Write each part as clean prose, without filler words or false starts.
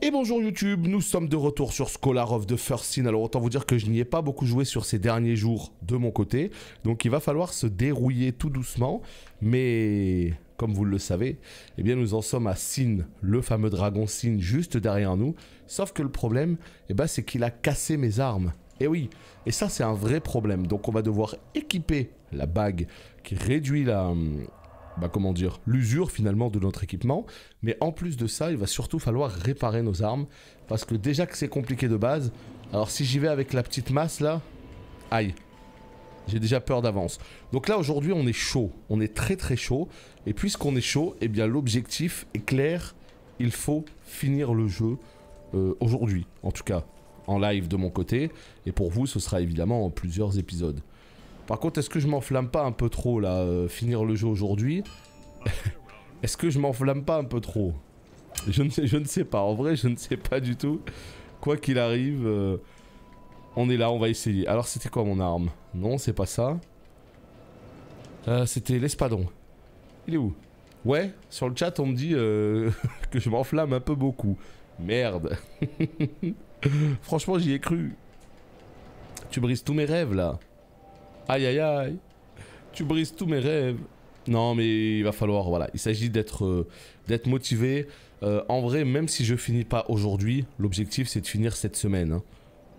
Et bonjour YouTube, nous sommes de retour sur Scholar of the First Sin. Alors autant vous dire que je n'y ai pas beaucoup joué sur ces derniers jours de mon côté. Donc il va falloir se dérouiller tout doucement. Mais comme vous le savez, eh bien nous en sommes à Sin, le fameux dragon Sin juste derrière nous. Sauf que le problème, eh ben, c'est qu'il a cassé mes armes. Et oui, et ça c'est un vrai problème. Donc on va devoir équiper la bague qui réduit la... comment dire, l'usure finalement de notre équipement. Mais en plus de ça, il va surtout falloir réparer nos armes. Parce que déjà que c'est compliqué de base, alors si j'y vais avec la petite masse là, aïe, j'ai déjà peur d'avance. Donc là aujourd'hui on est chaud, on est très très chaud. Et puisqu'on est chaud, eh bien l'objectif est clair, il faut finir le jeu aujourd'hui. En tout cas, en live de mon côté. Et pour vous, ce sera évidemment en plusieurs épisodes. Par contre, est-ce que je m'enflamme pas un peu trop là, finir le jeu aujourd'hui? Est-ce que je m'enflamme pas un peu trop? Je ne sais pas, en vrai je ne sais pas du tout. Quoi qu'il arrive, on est là, on va essayer. Alors c'était quoi mon arme? Non, c'est pas ça. C'était l'espadon. Il est où? Ouais, sur le chat on me dit que je m'enflamme un peu beaucoup. Merde. Franchement j'y ai cru. Tu brises tous mes rêves là. Aïe aïe aïe, tu brises tous mes rêves. Non mais il va falloir, voilà, il s'agit d'être motivé. En vrai, même si je finis pas aujourd'hui, l'objectif c'est de finir cette semaine. Hein.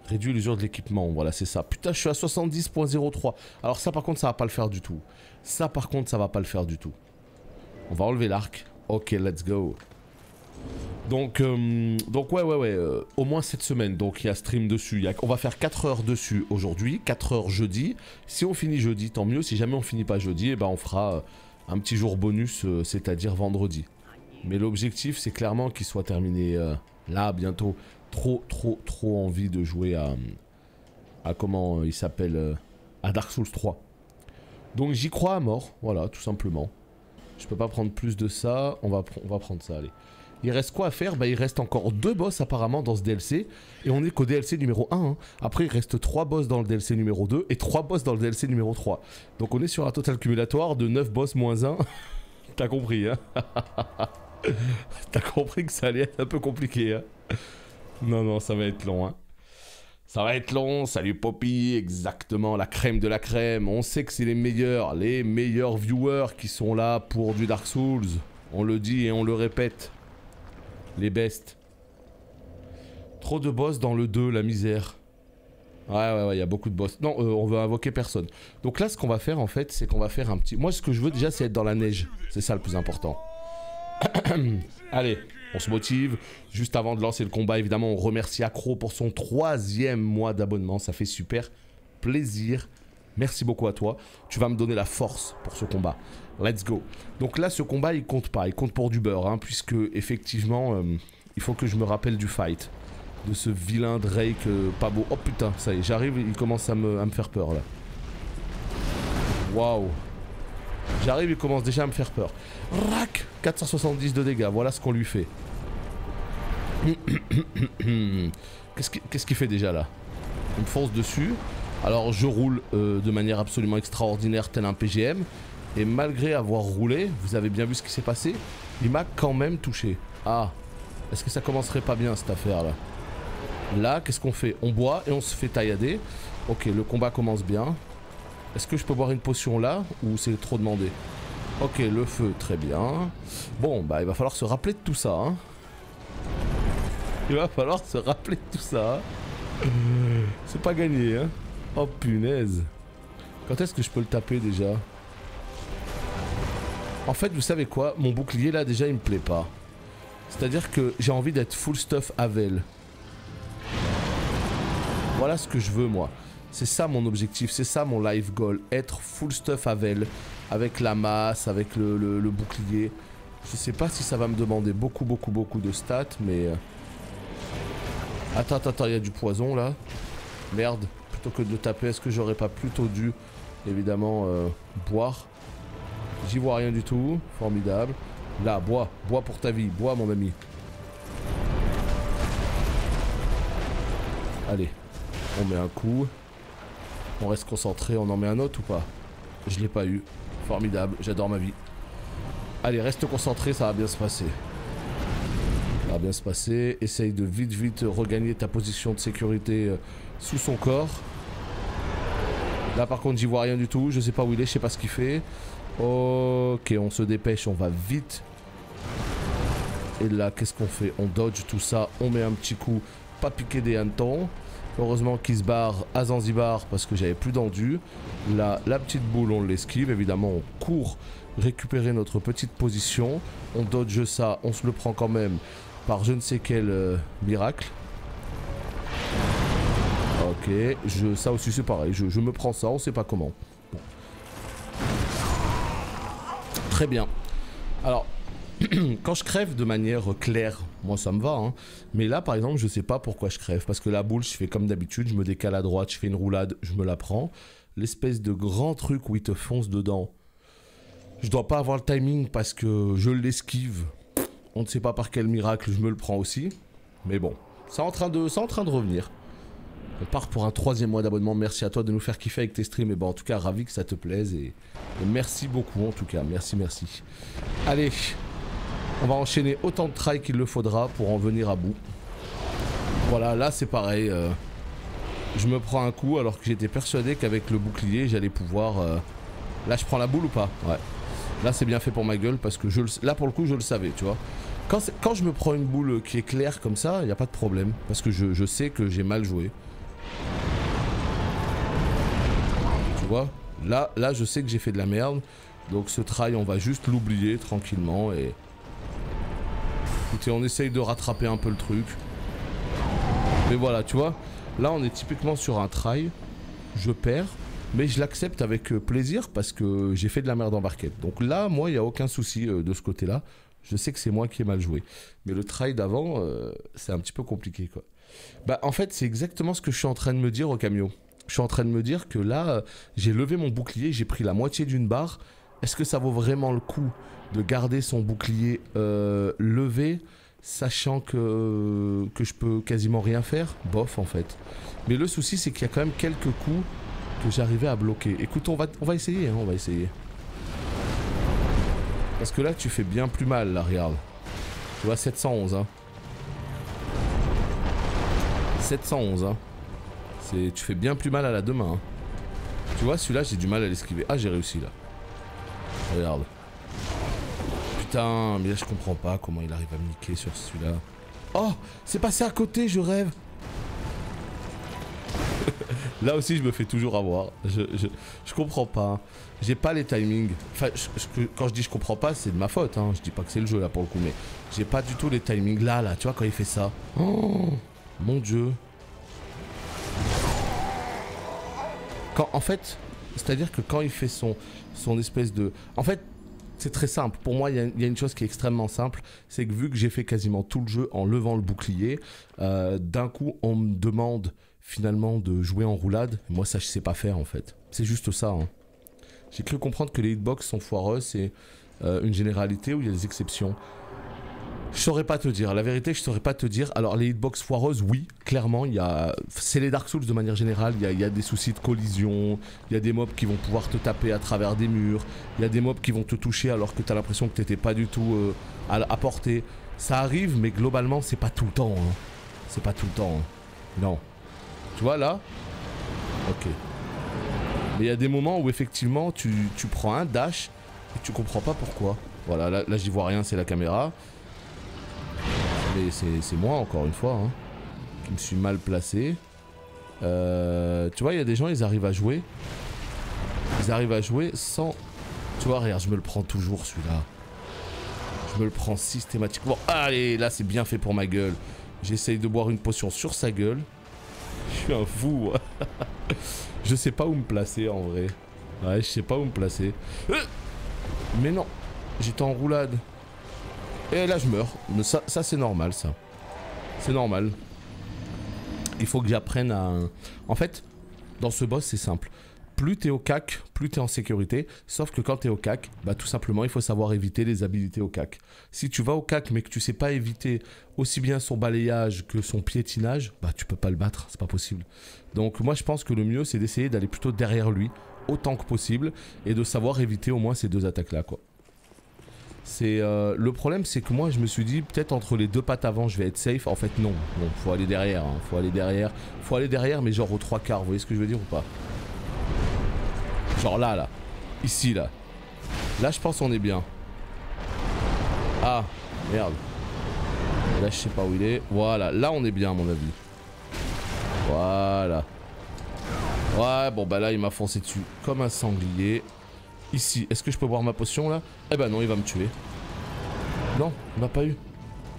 Réduire l'usure de l'équipement, voilà c'est ça. Putain je suis à 70.03. Alors ça par contre ça va pas le faire du tout. Ça par contre ça va pas le faire du tout. On va enlever l'arc. Ok, let's go. Donc ouais, au moins cette semaine, donc il y a stream dessus, on va faire 4 heures dessus aujourd'hui, 4 heures jeudi. Si on finit jeudi, tant mieux, si jamais on finit pas jeudi, eh ben on fera un petit jour bonus, c'est-à-dire vendredi. Mais l'objectif c'est clairement qu'il soit terminé là, bientôt. Trop envie de jouer à comment il s'appelle, à Dark Souls 3. Donc j'y crois à mort, voilà, tout simplement. Je peux pas prendre plus de ça, on va prendre ça, allez. Il reste quoi à faire? Bah il reste encore 2 boss apparemment dans ce DLC. Et on est qu'au DLC numéro 1 hein. Après il reste 3 boss dans le DLC numéro 2 et 3 boss dans le DLC numéro 3. Donc on est sur un total cumulatoire de 9 boss moins 1. T'as compris hein. T'as compris que ça allait être un peu compliqué hein. Non ça va être long hein. Ça va être long, salut Poppy, exactement, la crème de la crème. On sait que c'est les meilleurs viewers qui sont là pour du Dark Souls. On le dit et on le répète. Les bestes. Trop de boss dans le 2, la misère. Ouais, il y a beaucoup de boss. Non, on veut invoquer personne. Donc là, ce qu'on va faire, en fait, c'est qu'on va faire un petit... Moi, ce que je veux déjà, c'est être dans la neige. C'est ça le plus important. Allez, on se motive. Juste avant de lancer le combat, évidemment, on remercie Accro pour son 3e mois d'abonnement. Ça fait super plaisir. Merci beaucoup à toi. Tu vas me donner la force pour ce combat. Let's go. Donc là, ce combat, il compte pas. Il compte pour du beurre, hein, puisque, effectivement, il faut que je me rappelle du fight. De ce vilain Drake pas beau. Oh putain, ça y est, j'arrive, il commence à me faire peur, là. Waouh. J'arrive, il commence déjà à me faire peur. Rac 470 de dégâts, voilà ce qu'on lui fait. Qu'est-ce qu'il fait déjà, là? Il me fonce dessus. Alors je roule de manière absolument extraordinaire tel un PGM. Et malgré avoir roulé, vous avez bien vu ce qui s'est passé, il m'a quand même touché. Ah, est-ce que ça commencerait pas bien cette affaire là? Là, qu'est-ce qu'on fait? On boit et on se fait taillader. Ok, le combat commence bien. Est-ce que je peux boire une potion là ou c'est trop demandé? Ok, le feu, très bien. Bon, bah il va falloir se rappeler de tout ça. Hein. Il va falloir se rappeler de tout ça. Hein. C'est pas gagné, hein. Oh punaise. Quand est-ce que je peux le taper déjà? En fait, vous savez quoi? Mon bouclier là déjà il me plaît pas. C'est-à-dire que j'ai envie d'être full stuff Havel. Voilà ce que je veux moi. C'est ça mon objectif, c'est ça mon life goal. Être full stuff Havel. Avec la masse, avec le bouclier. Je sais pas si ça va me demander beaucoup de stats, mais... Attends, il y a du poison là. Merde. Plutôt que de le taper, est-ce que j'aurais pas plutôt dû, évidemment, boire? J'y vois rien du tout. Formidable. Là, bois pour ta vie. Bois, mon ami. Allez. On met un coup. On reste concentré. On en met un autre ou pas? Je l'ai pas eu. Formidable. J'adore ma vie. Allez, reste concentré, ça va bien se passer. Ça va bien se passer. Essaye de vite regagner ta position de sécurité sous son corps. Là par contre j'y vois rien du tout. Je sais pas où il est, je sais pas ce qu'il fait. Ok, on se dépêche, on va vite. Et là qu'est-ce qu'on fait? On dodge tout ça, on met un petit coup, pas piquer des hannetons. Heureusement qu'il se barre à Zanzibar parce que j'avais plus d'endu. Là, la petite boule, on l'esquive. Évidemment, on court récupérer notre petite position. On dodge ça, on se le prend quand même par je ne sais quel miracle. Ok, ça aussi c'est pareil. Je me prends ça, on sait pas comment. Bon. Très bien. Alors, quand je crève de manière claire, moi ça me va, hein. Mais là par exemple je sais pas pourquoi je crève. Parce que la boule, je fais comme d'habitude, je me décale à droite, je fais une roulade, je me la prends. L'espèce de grand truc où il te fonce dedans, je dois pas avoir le timing parce que je l'esquive. On ne sait pas par quel miracle je me le prends aussi. Mais bon, c'est en train de revenir. On part pour un 3e mois d'abonnement. Merci à toi de nous faire kiffer avec tes streams. Et bon, en tout cas, ravi que ça te plaise. Et merci beaucoup en tout cas. Merci. Allez, on va enchaîner autant de try qu'il le faudra pour en venir à bout. Voilà, là c'est pareil. Je me prends un coup alors que j'étais persuadé qu'avec le bouclier, j'allais pouvoir... Là, je prends la boule ou pas? Ouais. Là, c'est bien fait pour ma gueule parce que là, pour le coup, je le savais, tu vois. Quand je me prends une boule qui est claire comme ça, il n'y a pas de problème. Parce que je sais que j'ai mal joué. Tu vois, là, je sais que j'ai fait de la merde. Donc ce try, on va juste l'oublier tranquillement. Et écoutez, on essaye de rattraper un peu le truc. Mais voilà, tu vois. Là, on est typiquement sur un try. Je perds. Mais je l'accepte avec plaisir parce que j'ai fait de la merde en barquette. Donc là, moi, il n'y a aucun souci de ce côté-là. Je sais que c'est moi qui ai mal joué. Mais le try d'avant, c'est un petit peu compliqué, quoi. Bah, en fait, c'est exactement ce que je suis en train de me dire au camion. Je suis en train de me dire que là, j'ai levé mon bouclier, j'ai pris la moitié d'une barre. Est-ce que ça vaut vraiment le coup de garder son bouclier levé, sachant que je peux quasiment rien faire? Bof, en fait. Mais le souci, c'est qu'il y a quand même quelques coups que j'arrivais à bloquer. Écoute, on va essayer, hein, on va essayer. Parce que là, tu fais bien plus mal, là, regarde. Tu vois, 711, hein. 711, hein. Tu fais bien plus mal à la deux mains, hein. Tu vois, celui-là, j'ai du mal à l'esquiver. Ah, j'ai réussi, là. Regarde. Putain, mais là, je comprends pas comment il arrive à me niquer sur celui-là. Oh, c'est passé à côté, je rêve. Là aussi je me fais toujours avoir. Je comprends pas. J'ai pas les timings. Enfin, quand je dis je comprends pas, c'est de ma faute, hein. Je dis pas que c'est le jeu là pour le coup, mais j'ai pas du tout les timings. Là, tu vois quand il fait ça. Oh mon dieu. En fait, c'est-à-dire que quand il fait son espèce de... En fait, c'est très simple. Pour moi, il y a une chose qui est extrêmement simple. C'est que vu que j'ai fait quasiment tout le jeu en levant le bouclier, d'un coup on me demande finalement de jouer en roulade. Moi ça je sais pas faire en fait. C'est juste ça, hein. J'ai cru comprendre que les hitbox sont foireux. C'est une généralité ou il y a des exceptions? Je saurais pas te dire, la vérité je saurais pas te dire. Alors les hitbox foireuses, oui, clairement, c'est les Dark Souls de manière générale, il y a des soucis de collision, il y a des mobs qui vont pouvoir te taper à travers des murs, il y a des mobs qui vont te toucher alors que tu as l'impression que t'étais pas du tout à portée. Ça arrive, mais globalement c'est pas tout le temps, hein. C'est pas tout le temps, hein. Non. Tu vois là? Ok. Mais il y a des moments où effectivement tu prends un dash et tu comprends pas pourquoi. Voilà, là j'y vois rien, c'est la caméra. Mais c'est moi encore une fois, hein, qui me suis mal placé. Tu vois, il y a des gens, ils arrivent à jouer. Ils arrivent à jouer sans... Tu vois, regarde, je me le prends toujours celui-là. Je me le prends systématiquement. Allez, là c'est bien fait pour ma gueule. J'essaye de boire une potion sur sa gueule. Je suis un fou. Je sais pas où me placer en vrai. Ouais, je sais pas où me placer. Mais non, j'étais en roulade. Et là je meurs. Mais ça c'est normal ça. C'est normal. Il faut que j'apprenne à... En fait, dans ce boss c'est simple. Plus t'es au cac, plus t'es en sécurité. Sauf que quand t'es au cac, bah tout simplement il faut savoir éviter les habilités au cac. Si tu vas au cac mais que tu sais pas éviter aussi bien son balayage que son piétinage, bah tu peux pas le battre, c'est pas possible. Donc moi je pense que le mieux c'est d'essayer d'aller plutôt derrière lui autant que possible et de savoir éviter au moins ces deux attaques là quoi. C'est le problème, c'est que moi je me suis dit peut-être entre les deux pattes avant je vais être safe. En fait non, bon, faut aller derrière, hein. Faut aller derrière, mais genre aux 3/4. Vous voyez ce que je veux dire ou pas? Genre là, ici là. Là je pense on est bien. Ah merde. Là je sais pas où il est. Voilà, là on est bien à mon avis. Voilà. Ouais, bon bah là il m'a foncé dessus comme un sanglier. Ici, est-ce que je peux boire ma potion là? Eh ben non, il va me tuer. Non, il m'a pas eu.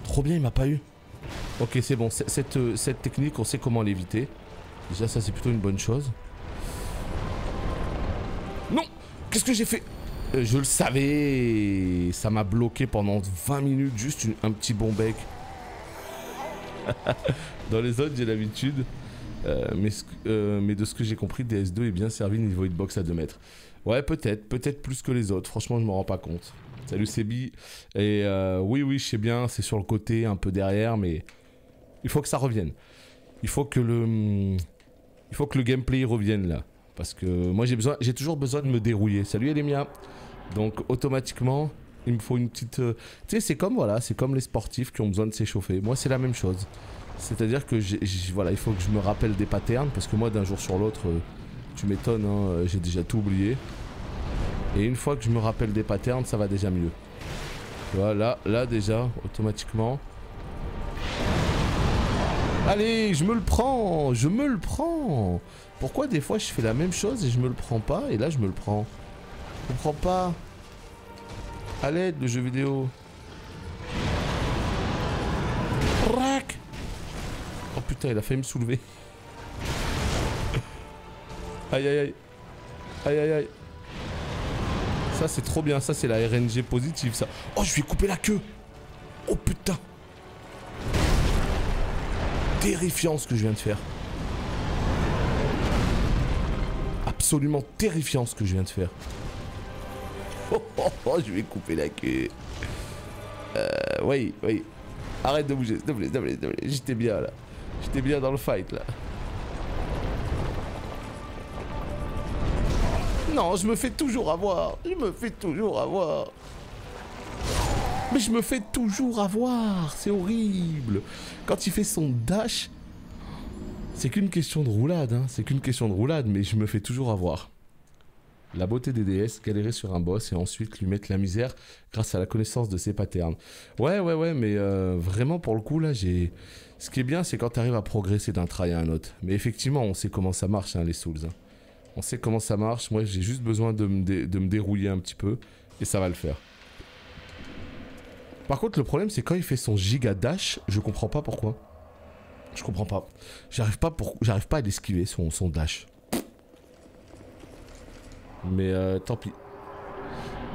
Trop bien, il m'a pas eu. Ok, c'est bon, cette technique, on sait comment l'éviter. Déjà ça c'est plutôt une bonne chose. Non! Qu'est-ce que j'ai fait? Je le savais. Ça m'a bloqué pendant 20 minutes, juste un petit bon bec. Dans les autres j'ai l'habitude. Mais de ce que j'ai compris, DS2 est bien servi niveau hitbox à 2 mètres. Ouais, peut-être plus que les autres. Franchement, je m'en rends pas compte. Salut Sebi. Et oui, je sais bien, c'est sur le côté, un peu derrière, mais il faut que ça revienne. Il faut que le gameplay revienne là. Parce que moi, j'ai toujours besoin de me dérouiller. Salut Elémia. Donc, automatiquement, il me faut une petite... Tu sais, c'est comme les sportifs qui ont besoin de s'échauffer. Moi, c'est la même chose. C'est-à-dire que voilà, il faut que je me rappelle des patterns, parce que moi d'un jour sur l'autre, tu m'étonnes, hein, j'ai déjà tout oublié. Et une fois que je me rappelle des patterns, ça va déjà mieux. Tu vois, là déjà, automatiquement. Allez, je me le prends. Pourquoi des fois je fais la même chose et je me le prends pas, et là je me le prends? Je comprends pas. À l'aide, le jeu vidéo. Rac. Oh putain, il a failli me soulever. Aïe aïe aïe. Aïe aïe aïe. Ça c'est trop bien, ça c'est la RNG positive ça. Oh, je lui ai coupé la queue. Oh putain. Terrifiant ce que je viens de faire. Absolument terrifiant ce que je viens de faire. Oh, je lui ai coupé la queue. Oui. Arrête de bouger, s'il te plaît. J'étais bien là. J'étais bien dans le fight là. Non, je me fais toujours avoir. Mais je me fais toujours avoir. C'est horrible. Quand il fait son dash, c'est qu'une question de roulade. Hein. C'est qu'une question de roulade, mais je me fais toujours avoir. La beauté des DS, galérer sur un boss et ensuite lui mettre la misère grâce à la connaissance de ses patterns. Ouais, mais vraiment pour le coup là, ce qui est bien, c'est quand tu arrives à progresser d'un try à un autre. Mais effectivement, on sait comment ça marche, hein, les Souls. Hein. On sait comment ça marche. Moi, j'ai juste besoin de me dérouiller un petit peu et ça va le faire. Par contre, le problème, c'est quand il fait son giga dash, je comprends pas pourquoi. Je comprends pas. J'arrive pas à l'esquiver, son dash. Mais tant pis.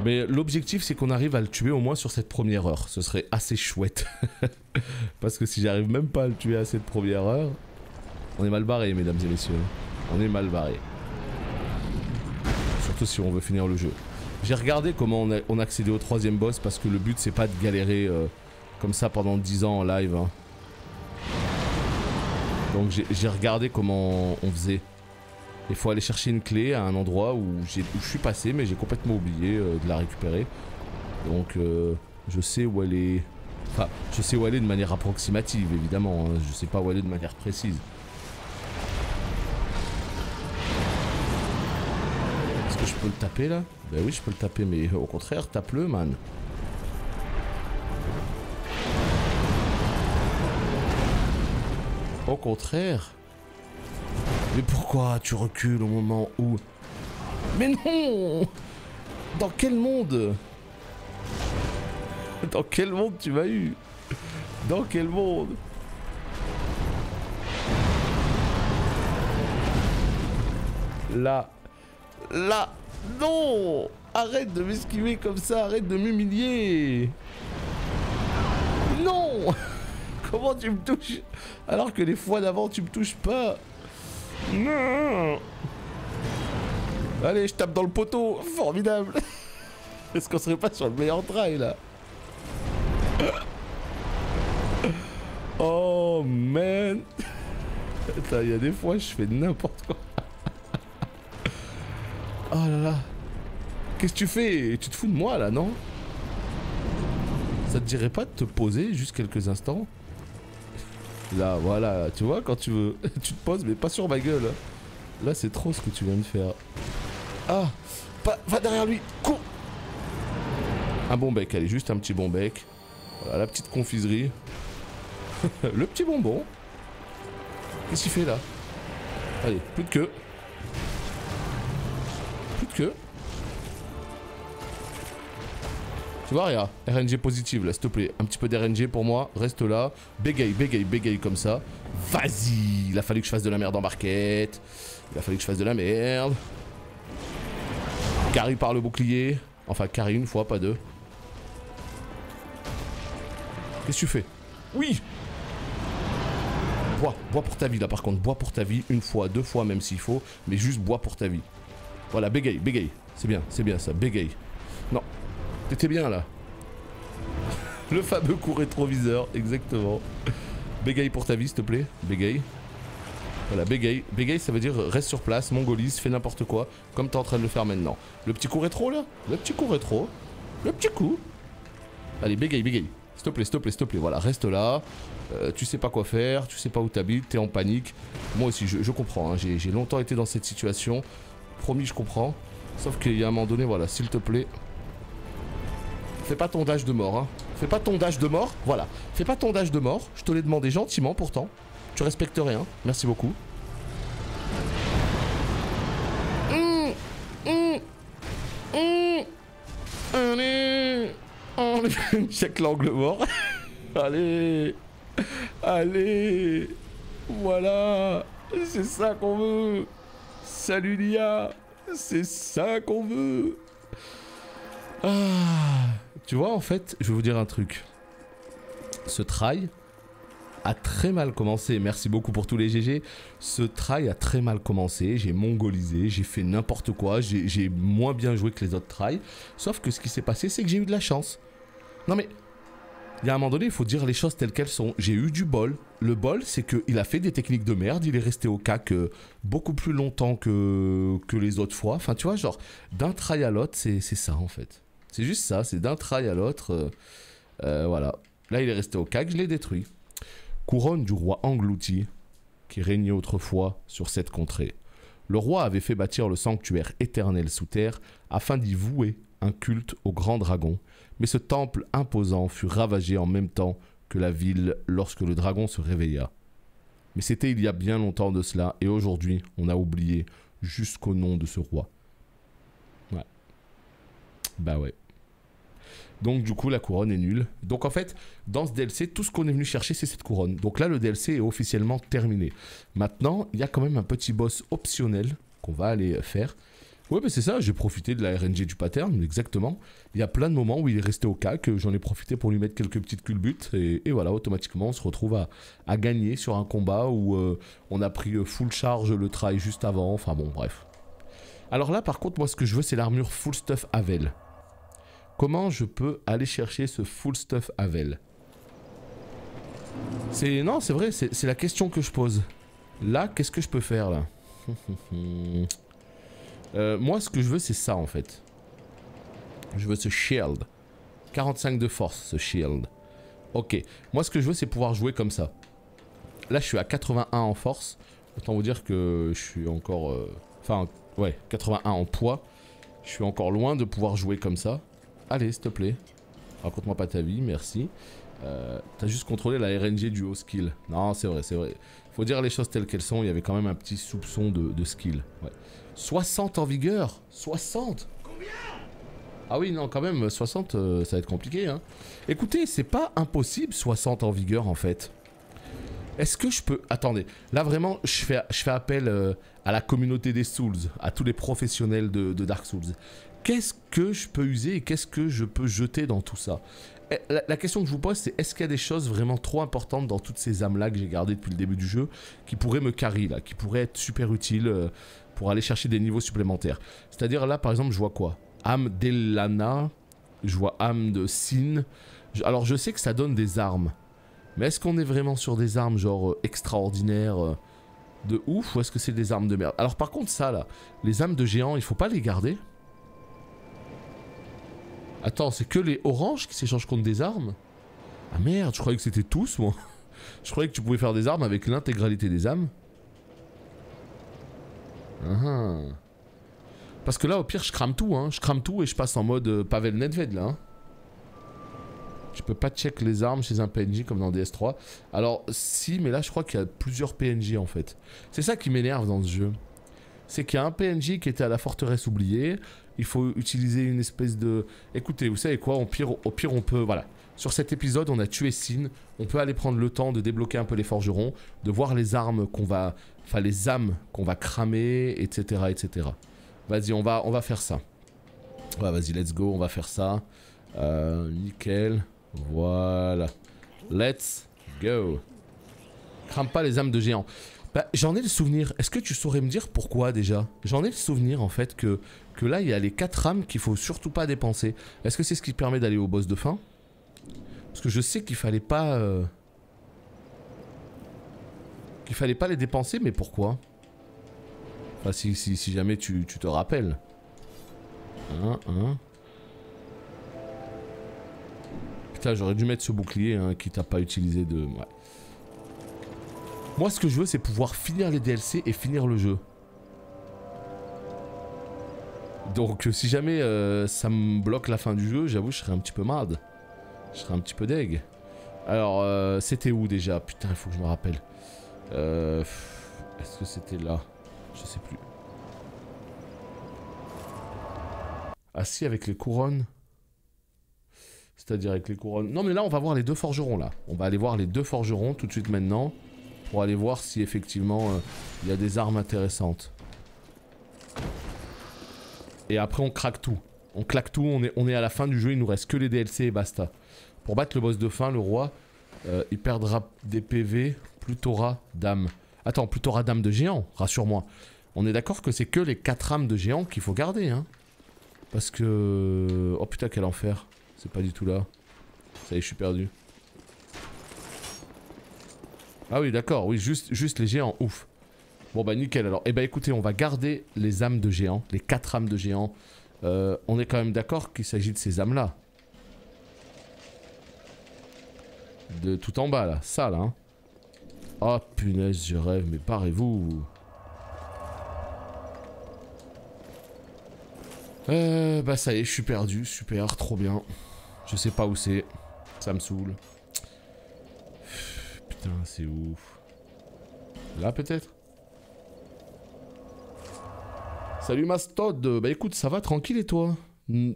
Mais l'objectif c'est qu'on arrive à le tuer au moins sur cette première heure. Ce serait assez chouette. Parce que si j'arrive même pas à le tuer à cette première heure, on est mal barré, mesdames et messieurs. On est mal barré. Surtout si on veut finir le jeu. J'ai regardé comment on a accédé au 3ème boss, parce que le but c'est pas de galérer comme ça pendant 10 ans en live. Hein. Donc j'ai regardé comment on faisait. Il faut aller chercher une clé à un endroit où je suis passé, mais j'ai complètement oublié de la récupérer. Donc je sais où elle est. Enfin, je sais où elle est de manière approximative, évidemment. Hein. Je sais pas où elle est de manière précise. Est-ce que je peux le taper là? Ben oui, je peux le taper, mais au contraire, tape-le, man. Au contraire. Mais pourquoi tu recules au moment où... Mais non! Dans quel monde? Dans quel monde tu m'as eu? Dans quel monde? Là. Non! Arrête de m'esquiver comme ça, arrête de m'humilier! Non! Comment tu me touches alors que les fois d'avant tu me touches pas? Non! Allez, je tape dans le poteau. Formidable. Est-ce qu'on serait pas sur le meilleur try là? Oh man. Attends, il y a des fois je fais n'importe quoi. Oh là là. Qu'est-ce que tu fais? Tu te fous de moi là, non? Ça te dirait pas de te poser juste quelques instants? Là, voilà, tu vois, quand tu veux, tu te poses, mais pas sur ma gueule. Là, c'est trop ce que tu viens de faire. Ah, va derrière lui, cours. Un bon bec, allez, juste un petit bon bec. Voilà, la petite confiserie. Le petit bonbon. Qu'est-ce qu'il fait là? Allez, plus de queue. Plus de queue. Tu vois, regarde, RNG positive là, s'il te plaît. Un petit peu d'RNG pour moi, reste là. Bégaye, bégaye, bégaye comme ça. Vas-y, il a fallu que je fasse de la merde en barquette. Il a fallu que je fasse de la merde. Carry par le bouclier. Enfin, carry une fois, pas deux. Qu'est-ce que tu fais? Oui! Bois pour ta vie là par contre, bois pour ta vie, une fois, deux fois même s'il faut, mais juste bois pour ta vie. Voilà, bégaye, bégaye. C'est bien ça, bégaye. Non, t'étais bien là. Le fameux coup rétroviseur, exactement. Bégaye pour ta vie s'il te plaît, bégaye. Voilà, bégaye. Bégaye ça veut dire reste sur place, mongolise, fais n'importe quoi, comme t'es en train de le faire maintenant. Le petit coup rétro là, le petit coup rétro, le petit coup. Allez, bégaye, bégaye. S'il te plaît, s'il te plaît, s'il te plaît, voilà, reste là. Tu sais pas quoi faire, tu sais pas où t'habites, t'es en panique. Moi aussi, je comprends, hein, j'ai longtemps été dans cette situation. Promis, je comprends. Sauf qu'il y a un moment donné, voilà, s'il te plaît. Fais pas ton dash de mort, hein. Fais pas ton dash de mort, voilà. Fais pas ton dash de mort, je te l'ai demandé gentiment pourtant. Tu respectes rien, merci beaucoup. Allez. Check l'angle mort. Allez. Allez. Voilà. C'est ça qu'on veut. Salut l'IA. C'est ça qu'on veut. Ah. Tu vois, en fait, je vais vous dire un truc. Ce try a très mal commencé. Merci beaucoup pour tous les GG. Ce try a très mal commencé. J'ai mongolisé, j'ai fait n'importe quoi. J'ai moins bien joué que les autres tries. Sauf que ce qui s'est passé, c'est que j'ai eu de la chance. Non mais, il y a un moment donné, il faut dire les choses telles qu'elles sont. J'ai eu du bol. Le bol, c'est qu'il a fait des techniques de merde. Il est resté au CAC beaucoup plus longtemps que les autres fois. Enfin, tu vois, genre, d'un try à l'autre, c'est ça en fait. C'est juste ça, c'est d'un try à l'autre. Voilà. Là, il est resté au CAC, je l'ai détruit. Couronne du roi englouti, qui régnait autrefois sur cette contrée. Le roi avait fait bâtir le sanctuaire éternel sous terre afin d'y vouer un culte au grand dragon, mais ce temple imposant fut ravagé en même temps que la ville lorsque le dragon se réveilla. Mais c'était il y a bien longtemps de cela, et aujourd'hui on a oublié jusqu'au nom de ce roi. Ouais. Bah ouais. Donc du coup la couronne est nulle. Donc en fait dans ce DLC tout ce qu'on est venu chercher c'est cette couronne. Donc là le DLC est officiellement terminé. Maintenant il y a quand même un petit boss optionnel qu'on va aller faire. Ouais bah c'est ça, j'ai profité de la RNG du pattern exactement. Il y a plein de moments où il est resté au CAC, j'en ai profité pour lui mettre quelques petites culbutes et voilà automatiquement on se retrouve à gagner sur un combat où on a pris full charge le try juste avant, enfin bon bref. Alors là par contre moi ce que je veux c'est l'armure full stuff Havel. Comment je peux aller chercher ce full stuff Havel? Non, c'est vrai, c'est la question que je pose. Là, qu'est-ce que je peux faire, là? Moi, ce que je veux, c'est ça, en fait. Je veux ce shield. 45 de force, ce shield. Ok. Moi, ce que je veux, c'est pouvoir jouer comme ça. Là, je suis à 81 en force. Autant vous dire que je suis encore... Enfin, ouais, 81 en poids. Je suis encore loin de pouvoir jouer comme ça. Allez, s'il te plaît. Raconte-moi pas ta vie, merci. T'as juste contrôlé la RNG du haut skill. Non, c'est vrai, c'est vrai. Faut dire les choses telles qu'elles sont. Il y avait quand même un petit soupçon de skill. Ouais. 60 en vigueur. 60. Combien? Ah oui, non, quand même, 60, ça va être compliqué. Hein. Écoutez, c'est pas impossible, 60 en vigueur, en fait. Est-ce que je peux... Attendez, là vraiment, je fais appel à la communauté des Souls, à tous les professionnels de Dark Souls. Qu'est-ce que je peux user et qu'est-ce que je peux jeter dans tout ça? La question que je vous pose, c'est est-ce qu'il y a des choses vraiment trop importantes dans toutes ces âmes-là que j'ai gardées depuis le début du jeu qui pourraient me carry, là, qui pourraient être super utiles pour aller chercher des niveaux supplémentaires? C'est-à-dire là, par exemple, je vois quoi? Âme d'Elana, je vois âme de Sin. Alors, je sais que ça donne des armes. Mais est-ce qu'on est vraiment sur des armes genre extraordinaires de ouf ou est-ce que c'est des armes de merde? Alors par contre ça là, les âmes de géants, il faut pas les garder. Attends, c'est que les oranges qui s'échangent contre des armes? Ah merde, je croyais que c'était tous, moi. Je croyais que tu pouvais faire des armes avec l'intégralité des âmes. Parce que là, au pire, je crame tout, hein. Je crame tout et je passe en mode Pavel Nedved, là. Hein. Je peux pas check les armes chez un PNJ comme dans DS3. Alors, si, mais là, je crois qu'il y a plusieurs PNJ, en fait. C'est ça qui m'énerve dans ce jeu. C'est qu'il y a un PNJ qui était à la forteresse oubliée. Il faut utiliser une espèce de... Écoutez, vous savez quoi, au pire, on peut... Voilà. Sur cet épisode, on a tué Sin. On peut aller prendre le temps de débloquer un peu les forgerons, de voir les armes qu'on va... Enfin, les âmes qu'on va cramer, etc., etc. Vas-y, on va faire ça. Ouais, vas-y, let's go, on va faire ça. Nickel. Voilà. Let's go. Crame pas les âmes de géants. Bah, j'en ai le souvenir. Est-ce que tu saurais me dire pourquoi déjà? J'en ai le souvenir en fait que là il y a les 4 âmes qu'il faut surtout pas dépenser. Est-ce que c'est ce qui permet d'aller au boss de fin? Parce que je sais qu'il fallait pas... Qu'il fallait pas les dépenser, mais pourquoi? Enfin si jamais tu te rappelles. Putain, j'aurais dû mettre ce bouclier hein, qui t'a pas utilisé de... Ouais. Moi, ce que je veux, c'est pouvoir finir les DLC et finir le jeu. Donc, si jamais ça me bloque la fin du jeu, j'avoue, je serais un petit peu mad. Je serais un petit peu deg. Alors, c'était où déjà? Putain, il faut que je me rappelle. Est-ce que c'était là? Je sais plus. Ah si, avec les couronnes. C'est-à-dire avec les couronnes... Non mais là on va voir les 2 forgerons là. On va aller voir les 2 forgerons tout de suite maintenant. Pour aller voir si effectivement il y a des armes intéressantes. Et après on craque tout. On claque tout, on est à la fin du jeu, il nous reste que les DLC et basta. Pour battre le boss de fin, le roi, il perdra des PV, plus t'auras d'âme. Attends, plus t'auras d'âme de géant, rassure-moi. On est d'accord que c'est que les 4 âmes de géant qu'il faut garder, hein. Parce que... Oh putain, quel enfer. C'est pas du tout là. Ça y est, je suis perdu. Ah oui, d'accord, oui, juste les géants, ouf. Bon bah nickel alors. Eh bah écoutez, on va garder les âmes de géants, les 4 âmes de géants. On est quand même d'accord qu'il s'agit de ces âmes là. De tout en bas là, ça là. Hein. Oh punaise, je rêve, mais barrez-vous. Bah ça y est, je suis perdu, super, trop bien. Je sais pas où c'est, ça me saoule. Putain, c'est ouf. Là peut-être? Salut Mastod, bah écoute, ça va tranquille et toi?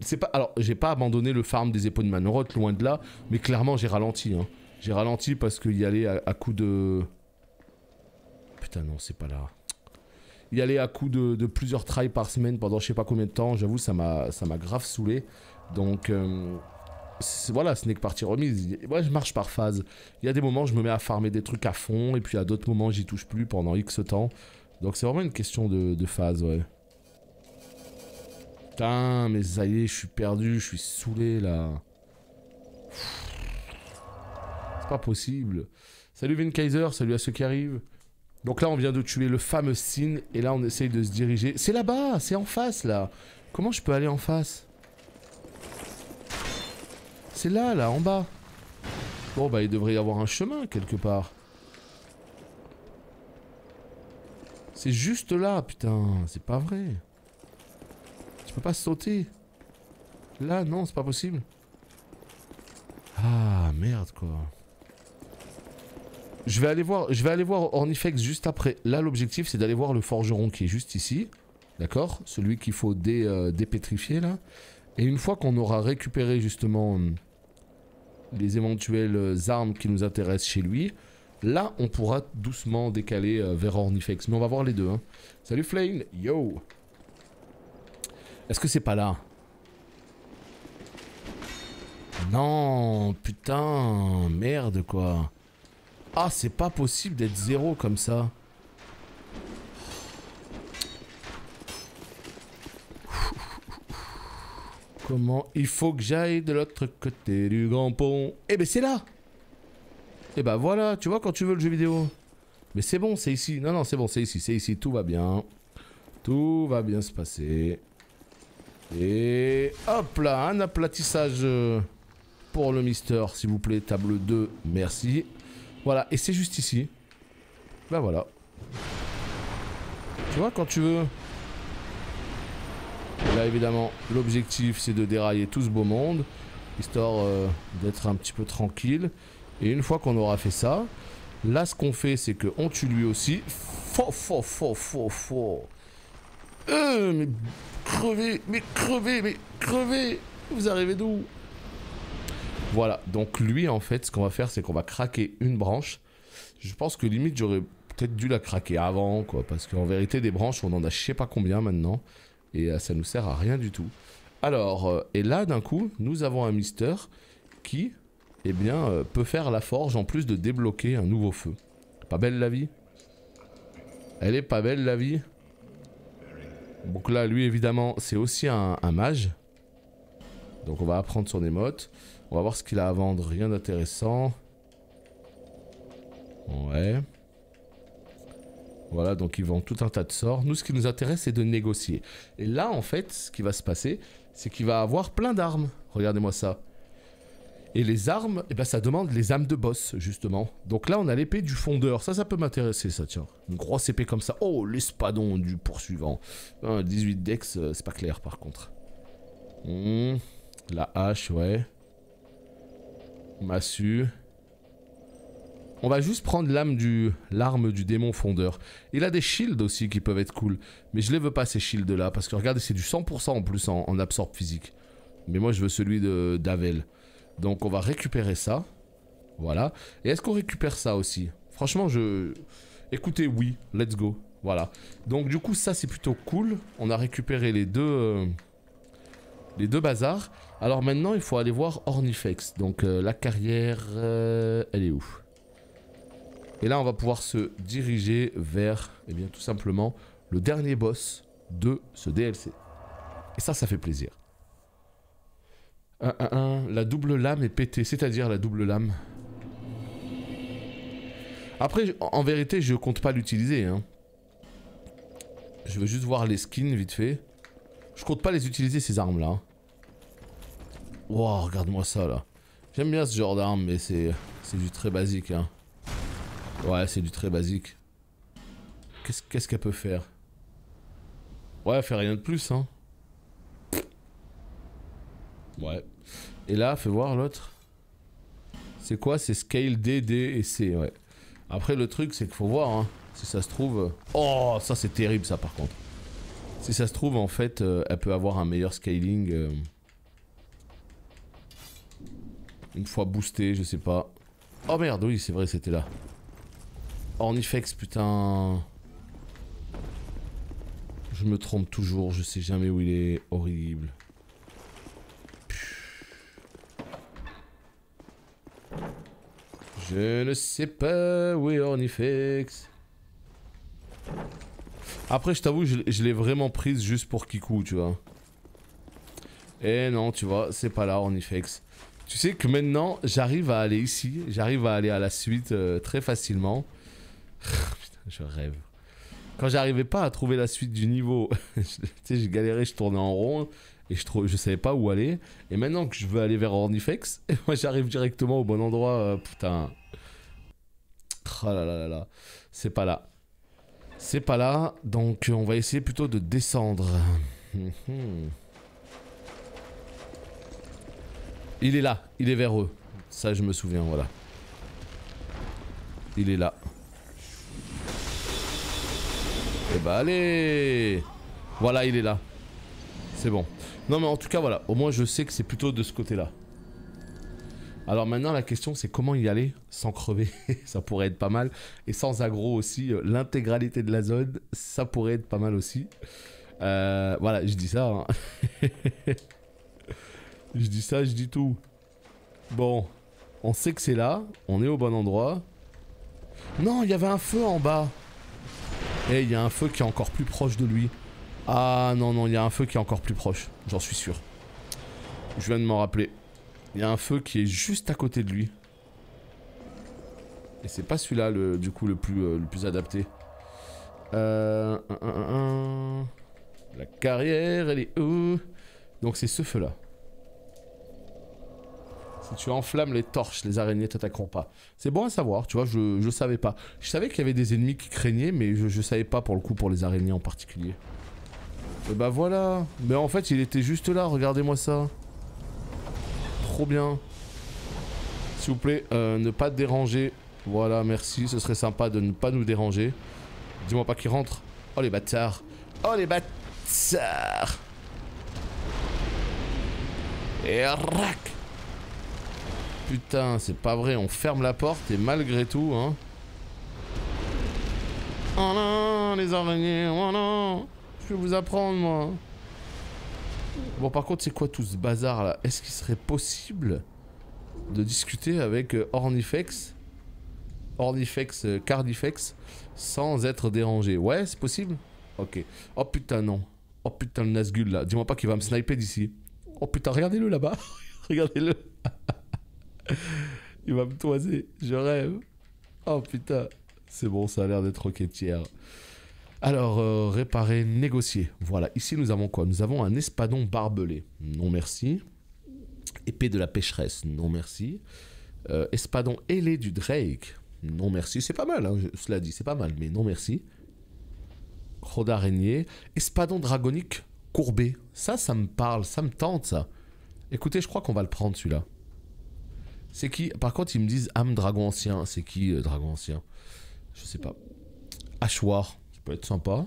C'est pas... Alors, j'ai pas abandonné le farm des épaules de Manoroth, loin de là, mais clairement j'ai ralenti. Hein. J'ai ralenti parce qu'il y allait à coup de... Putain non, c'est pas là. Y aller à coup de plusieurs tries par semaine pendant je sais pas combien de temps, j'avoue ça m'a grave saoulé. Donc voilà, ce n'est que partie remise. Moi je marche par phase. Il y a des moments je me mets à farmer des trucs à fond et puis à d'autres moments j'y touche plus pendant X temps. Donc c'est vraiment une question de phase, ouais. Putain, mais ça y est, je suis perdu, je suis saoulé là. C'est pas possible. Salut Venkaiser, salut à ceux qui arrivent. Donc là on vient de tuer le fameux Sin et là on essaye de se diriger. C'est là-bas, c'est en face là. Comment je peux aller en face? C'est là, là, en bas. Bon bah il devrait y avoir un chemin quelque part. C'est juste là, putain, c'est pas vrai. Je peux pas sauter. Là, non, c'est pas possible. Ah merde quoi. Je vais aller voir Ornifex juste après. Là, l'objectif, c'est d'aller voir le forgeron qui est juste ici. D'accord? Celui qu'il faut dépétrifier, là. Et une fois qu'on aura récupéré, justement, les éventuelles armes qui nous intéressent chez lui, là, on pourra doucement décaler vers Ornifex. Mais on va voir les deux, hein. Salut Flame, yo! Est-ce que c'est pas là? Non, putain, merde, quoi. Ah, c'est pas possible d'être 0 comme ça. Comment? Il faut que j'aille de l'autre côté du grand pont. Eh ben c'est là. Eh ben voilà, tu vois quand tu veux le jeu vidéo. Mais c'est bon, c'est ici. Non, non, c'est bon, c'est ici, tout va bien. Tout va bien se passer. Et hop là, un aplatissage pour le Mister, s'il vous plaît. Table 2, merci. Voilà, et c'est juste ici. Bah voilà. Tu vois, quand tu veux. Et là, évidemment, l'objectif, c'est de dérailler tout ce beau monde, histoire d'être un petit peu tranquille. Et une fois qu'on aura fait ça, là, ce qu'on fait, c'est qu'on tue lui aussi. Mais crevez. Vous arrivez d'où? Voilà, donc lui, en fait, ce qu'on va faire, c'est qu'on va craquer une branche. Je pense que limite, j'aurais peut-être dû la craquer avant, quoi. Parce qu'en vérité, des branches, on en a je sais pas combien maintenant. Et ça nous sert à rien du tout. Alors, et là, d'un coup, nous avons un Mister qui, eh bien, peut faire la forge en plus de débloquer un nouveau feu. Pas belle la vie? Elle est pas belle la vie? Donc là, lui, évidemment, c'est aussi un mage. Donc on va apprendre son émote. On va voir ce qu'il a à vendre. Rien d'intéressant. Ouais. Voilà, donc ils vendent tout un tas de sorts. Nous, ce qui nous intéresse, c'est de négocier. Et là, en fait, ce qui va se passer, c'est qu'il va avoir plein d'armes. Regardez-moi ça. Et les armes, eh ben, ça demande les âmes de boss, justement. Donc là, on a l'épée du fondeur. Ça peut m'intéresser, ça, tiens. Une grosse épée comme ça. Oh, l'espadon du poursuivant. 18 dex, c'est pas clair, par contre. La hache, ouais. Massue. On va juste prendre l'arme du démon fondeur. Il a des shields aussi qui peuvent être cool. Mais je les veux pas, ces shields là. Parce que regardez, c'est du 100% en plus en absorbe physique. Mais moi, je veux celui d'Avel. Donc, on va récupérer ça. Voilà. Et est-ce qu'on récupère ça aussi? Franchement, écoutez, oui. Let's go. Voilà. Donc, du coup, ça, c'est plutôt cool. On a récupéré les deux bazars. Alors maintenant, il faut aller voir Ornifex. Donc, la carrière, elle est où? Et là, on va pouvoir se diriger vers, eh bien, tout simplement, le dernier boss de ce DLC. Et ça fait plaisir. La double lame est pétée, c'est-à-dire la double lame. Après, en vérité, je compte pas l'utiliser. Hein. Je veux juste voir les skins vite fait. Je compte pas les utiliser, ces armes-là. Wow, regarde-moi ça, là. J'aime bien ce genre d'arme, mais c'est du très basique, hein. Ouais, c'est du très basique. Qu'est-ce qu'elle peut faire? Ouais, elle fait rien de plus, hein. Ouais. Et là, fais voir l'autre. C'est quoi? C'est scale D, D et C, ouais. Après, le truc, c'est qu'il faut voir, hein. Si ça se trouve... Oh, ça, c'est terrible, ça, par contre. Si ça se trouve, en fait, elle peut avoir un meilleur scaling. Une fois boosté, je sais pas. Oh merde, oui, c'est vrai, c'était là. Ornifex, putain. Je me trompe toujours, je sais jamais où il est. Horrible. Je ne sais pas où est Ornifex. Après, je t'avoue, je l'ai vraiment prise juste pour Kiku, tu vois. Et non, tu vois, c'est pas là, Ornifex. Tu sais que maintenant, j'arrive à aller ici. J'arrive à aller à la suite très facilement. Putain, je rêve. Quand j'arrivais pas à trouver la suite du niveau, tu sais, j'ai galéré, je tournais en rond. Et je savais pas où aller. Et maintenant que je veux aller vers Ornifex, moi j'arrive directement au bon endroit. Putain. Oh là là là là. C'est pas là. C'est pas là. Donc on va essayer plutôt de descendre. Il est là. Il est vers eux. Ça je me souviens, voilà. Il est là. Et bah allez. Voilà, il est là. C'est bon. Non mais en tout cas voilà, au moins je sais que c'est plutôt de ce côté-là. Alors maintenant la question c'est comment y aller sans crever. Ça pourrait être pas mal. Et sans aggro aussi, l'intégralité de la zone, ça pourrait être pas mal aussi. Voilà, je dis ça. Hein. Je dis ça, je dis tout. Bon, on sait que c'est là, on est au bon endroit. Non, il y avait un feu en bas. Et il y a un feu qui est encore plus proche de lui. Ah non, non, il y a un feu qui est encore plus proche. J'en suis sûr. Je viens de m'en rappeler. Il y a un feu qui est juste à côté de lui. Et c'est pas celui-là, du coup, le plus adapté. La carrière, elle est où? Donc c'est ce feu-là. Si tu enflammes les torches, les araignées t'attaqueront pas. C'est bon à savoir, tu vois, je savais pas. Je savais qu'il y avait des ennemis qui craignaient, mais je savais pas pour le coup pour les araignées en particulier. Et bah voilà. Mais en fait, il était juste là, regardez-moi ça. Trop bien. S'il vous plaît, ne pas te déranger. Voilà, merci, ce serait sympa de ne pas nous déranger. Dis-moi pas qu'il rentre. Oh les bâtards. Oh les bâtards. Et rac. Putain, c'est pas vrai, on ferme la porte et malgré tout, hein. Oh non, les araignées, oh non. Je vais vous apprendre, moi. Bon, par contre, c'est quoi tout ce bazar là? Est-ce qu'il serait possible de discuter avec Ornifex, Cardifex, sans être dérangé? Ouais, c'est possible? Ok. Oh putain, non. Oh putain, le Nazgul là. Dis-moi pas qu'il va me sniper d'ici. Oh putain, regardez-le là-bas. Regardez-le. Il va me toiser. Je rêve. Oh putain. C'est bon, ça a l'air d'être roquetière. Alors, réparer, négocier. Voilà, ici nous avons quoi? Nous avons un espadon barbelé. Non merci. Épée de la pécheresse. Non merci. Espadon ailé du Drake. Non merci. C'est pas mal, hein, cela dit, c'est pas mal, mais non merci. Croc d'araignée. Espadon dragonique courbé. Ça me parle, ça me tente ça. Écoutez, je crois qu'on va le prendre celui-là. C'est qui? Par contre, ils me disent âme dragon ancien. C'est qui dragon ancien? Je sais pas. Hachoir. Ça peut être sympa.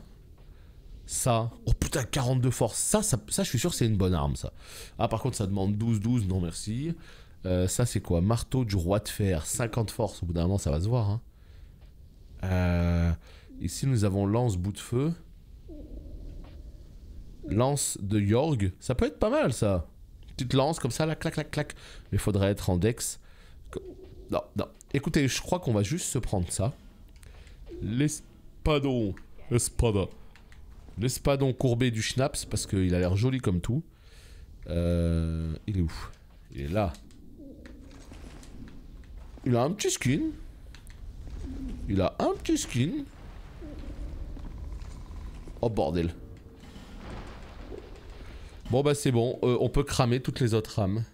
Ça. Oh putain, 42 force. Ça, je suis sûr que c'est une bonne arme, ça. Ah, par contre, ça demande 12-12. Non, merci. Ça, c'est quoi? Marteau du roi de fer. 50 force. Au bout d'un moment, ça va se voir. Hein. Ici, nous avons lance bout de feu. Lance de Yorg. Ça peut être pas mal, ça. Petite lance comme ça, là, clac, clac, clac. Mais il faudrait être en dex. Non, non. Écoutez, je crois qu'on va juste se prendre ça. L'espadon. L'espadon courbé du Schnaps, parce qu'il a l'air joli comme tout. Il est où? Il est là. Il a un petit skin. Il a un petit skin. Oh bordel. Bon bah c'est bon, on peut cramer toutes les autres rames.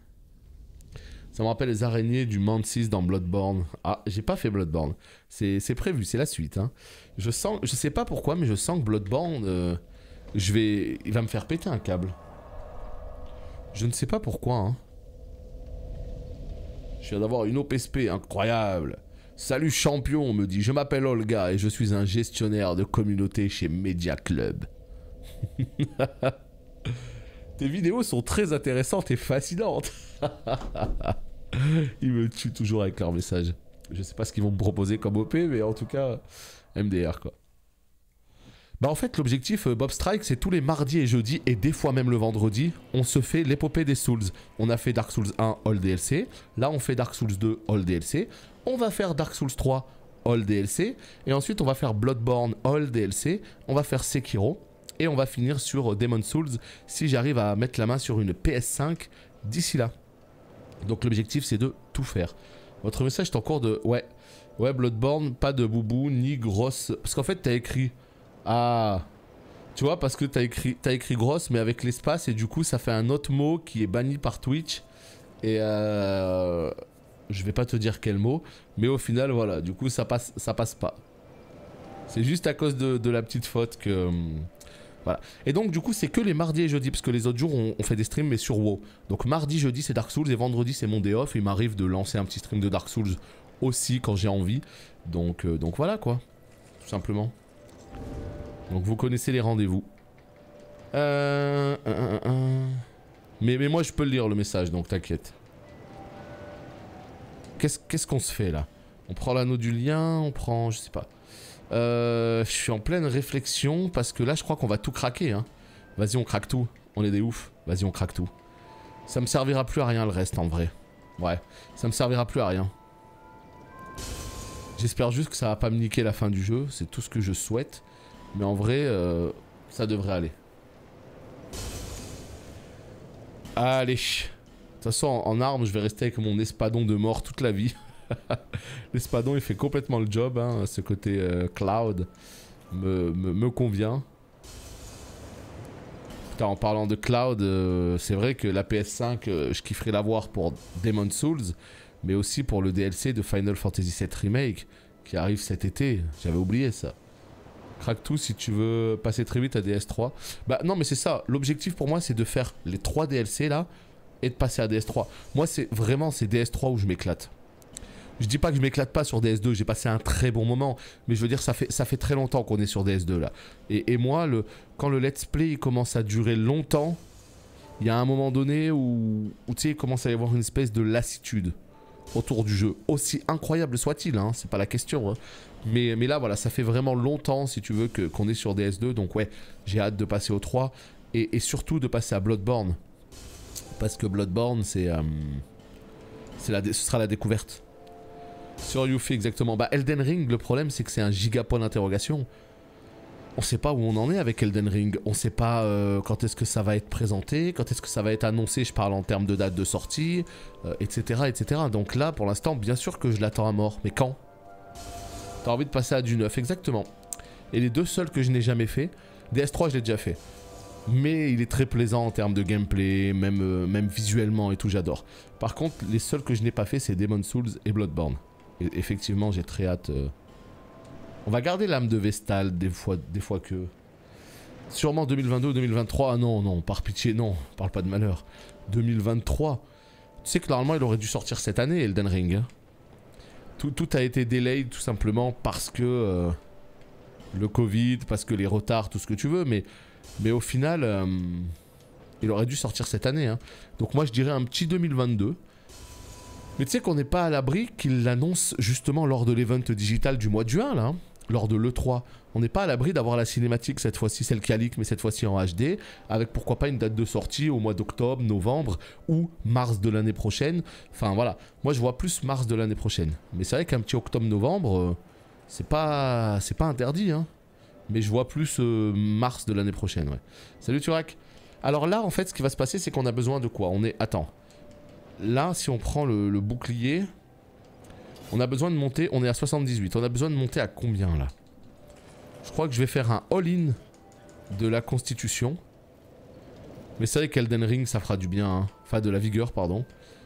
Ça me rappelle les araignées du Mantis dans Bloodborne. Ah, j'ai pas fait Bloodborne. C'est prévu, c'est la suite. Hein. Je sais pas pourquoi, mais je sens que Bloodborne, il va me faire péter un câble. Je ne sais pas pourquoi. Hein. Je viens d'avoir une OPSP incroyable. Salut champion, on me dit. Je m'appelle Olga et je suis un gestionnaire de communauté chez Media Club. Tes vidéos sont très intéressantes et fascinantes. Ils me tuent toujours avec leurs messages. Je sais pas ce qu'ils vont me proposer comme OP, mais en tout cas, MDR quoi. Bah en fait, l'objectif Bob Strike, c'est tous les mardis et jeudis, et des fois même le vendredi, on se fait l'épopée des Souls. On a fait Dark Souls 1 All DLC, là on fait Dark Souls 2 All DLC, on va faire Dark Souls 3 All DLC, et ensuite on va faire Bloodborne All DLC, on va faire Sekiro, et on va finir sur Demon's Souls si j'arrive à mettre la main sur une PS5 d'ici là. Donc l'objectif c'est de tout faire. Votre message est en cours de... Ouais, Bloodborne, pas de boubou, ni grosse... Parce qu'en fait t'as écrit... Ah... Tu vois, parce que t'as écrit grosse mais avec l'espace et du coup ça fait un autre mot qui est banni par Twitch. Et je vais pas te dire quel mot, mais au final voilà, du coup ça passe pas. C'est juste à cause de la petite faute que... Voilà. Et donc du coup c'est que les mardis et jeudis, parce que les autres jours on fait des streams mais sur WoW. Donc mardi, jeudi c'est Dark Souls et vendredi c'est mon day off. Il m'arrive de lancer un petit stream de Dark Souls aussi quand j'ai envie. Donc voilà quoi, tout simplement. Donc vous connaissez les rendez-vous. Mais moi je peux le lire le message, donc t'inquiète. Qu'est-ce qu'on se fait là? On prend l'anneau du lien, on prend... je sais pas. Je suis en pleine réflexion parce que là je crois qu'on va tout craquer hein. Vas-y on craque tout, on est des oufs. Vas-y on craque tout. Ça me servira plus à rien le reste en vrai. Ouais, ça me servira plus à rien. J'espère juste que ça va pas me niquer la fin du jeu, c'est tout ce que je souhaite. Mais en vrai, ça devrait aller. Allez. De toute façon en armes je vais rester avec mon espadon de mort toute la vie. L'espadon il fait complètement le job hein. Ce côté cloud me convient. Putain, en parlant de cloud, c'est vrai que la PS5, je kifferais l'avoir pour Demon's Souls, mais aussi pour le DLC de Final Fantasy VII Remake qui arrive cet été. J'avais oublié ça. Craque tout si tu veux passer très vite à DS3. Bah non, mais c'est ça. L'objectif pour moi, c'est de faire les 3 DLC là et de passer à DS3. Moi, c'est vraiment c'est DS3 où je m'éclate. Je dis pas que je m'éclate pas sur DS2, j'ai passé un très bon moment, mais je veux dire ça fait très longtemps qu'on est sur DS2 là. Et moi, quand le let's play commence à durer longtemps, il y a un moment donné où tu sais, il commence à y avoir une espèce de lassitude autour du jeu. Aussi incroyable soit-il, hein, c'est pas la question. Hein. Mais là voilà, ça fait vraiment longtemps si tu veux qu'on est sur DS2, donc ouais, j'ai hâte de passer au 3 et surtout de passer à Bloodborne. Parce que Bloodborne, ce sera la découverte. Sur Yuffie exactement. Bah Elden Ring, le problème c'est que c'est un giga point d'interrogation. On sait pas où on en est avec Elden Ring. On sait pas quand est-ce que ça va être présenté, quand est-ce que ça va être annoncé, je parle en termes de date de sortie, etc., etc. Donc là, pour l'instant, bien sûr que je l'attends à mort. Mais quand? T'as envie de passer à du 9, exactement. Et les 2 seuls que je n'ai jamais fait, DS3 je l'ai déjà fait. Mais il est très plaisant en termes de gameplay, même visuellement et tout, j'adore. Par contre, les seuls que je n'ai pas fait, c'est Demon's Souls et Bloodborne. Et effectivement, j'ai très hâte. On va garder l'âme de Vestal des fois que. Sûrement 2022 ou 2023. Ah non, non, par pitié, non, parle pas de malheur. 2023. Tu sais que normalement, il aurait dû sortir cette année, Elden Ring. Hein. Tout a été delayed tout simplement parce que le Covid, parce que les retards, tout ce que tu veux. Mais au final, il aurait dû sortir cette année. Hein. Donc moi, je dirais un petit 2022. Mais tu sais qu'on n'est pas à l'abri qu'il l'annonce justement lors de l'event digital du mois de juin, là, hein, lors de l'E3. On n'est pas à l'abri d'avoir la cinématique cette fois-ci, celle qui a leak, mais cette fois-ci en HD, avec pourquoi pas une date de sortie au mois d'octobre, novembre ou mars de l'année prochaine. Enfin voilà, moi je vois plus mars de l'année prochaine. Mais c'est vrai qu'un petit octobre-novembre, c'est pas interdit, hein. Mais je vois plus mars de l'année prochaine, ouais. Salut Turak. Alors là, en fait, ce qui va se passer, c'est qu'on a besoin de quoi? On est... Attends. Là, si on prend le bouclier, on a besoin de monter, on est à 78, on a besoin de monter à combien là? Je crois que je vais faire un all-in de la constitution. Mais c'est vrai qu'Elden Ring, ça fera du bien, hein. Enfin de la vigueur, pardon.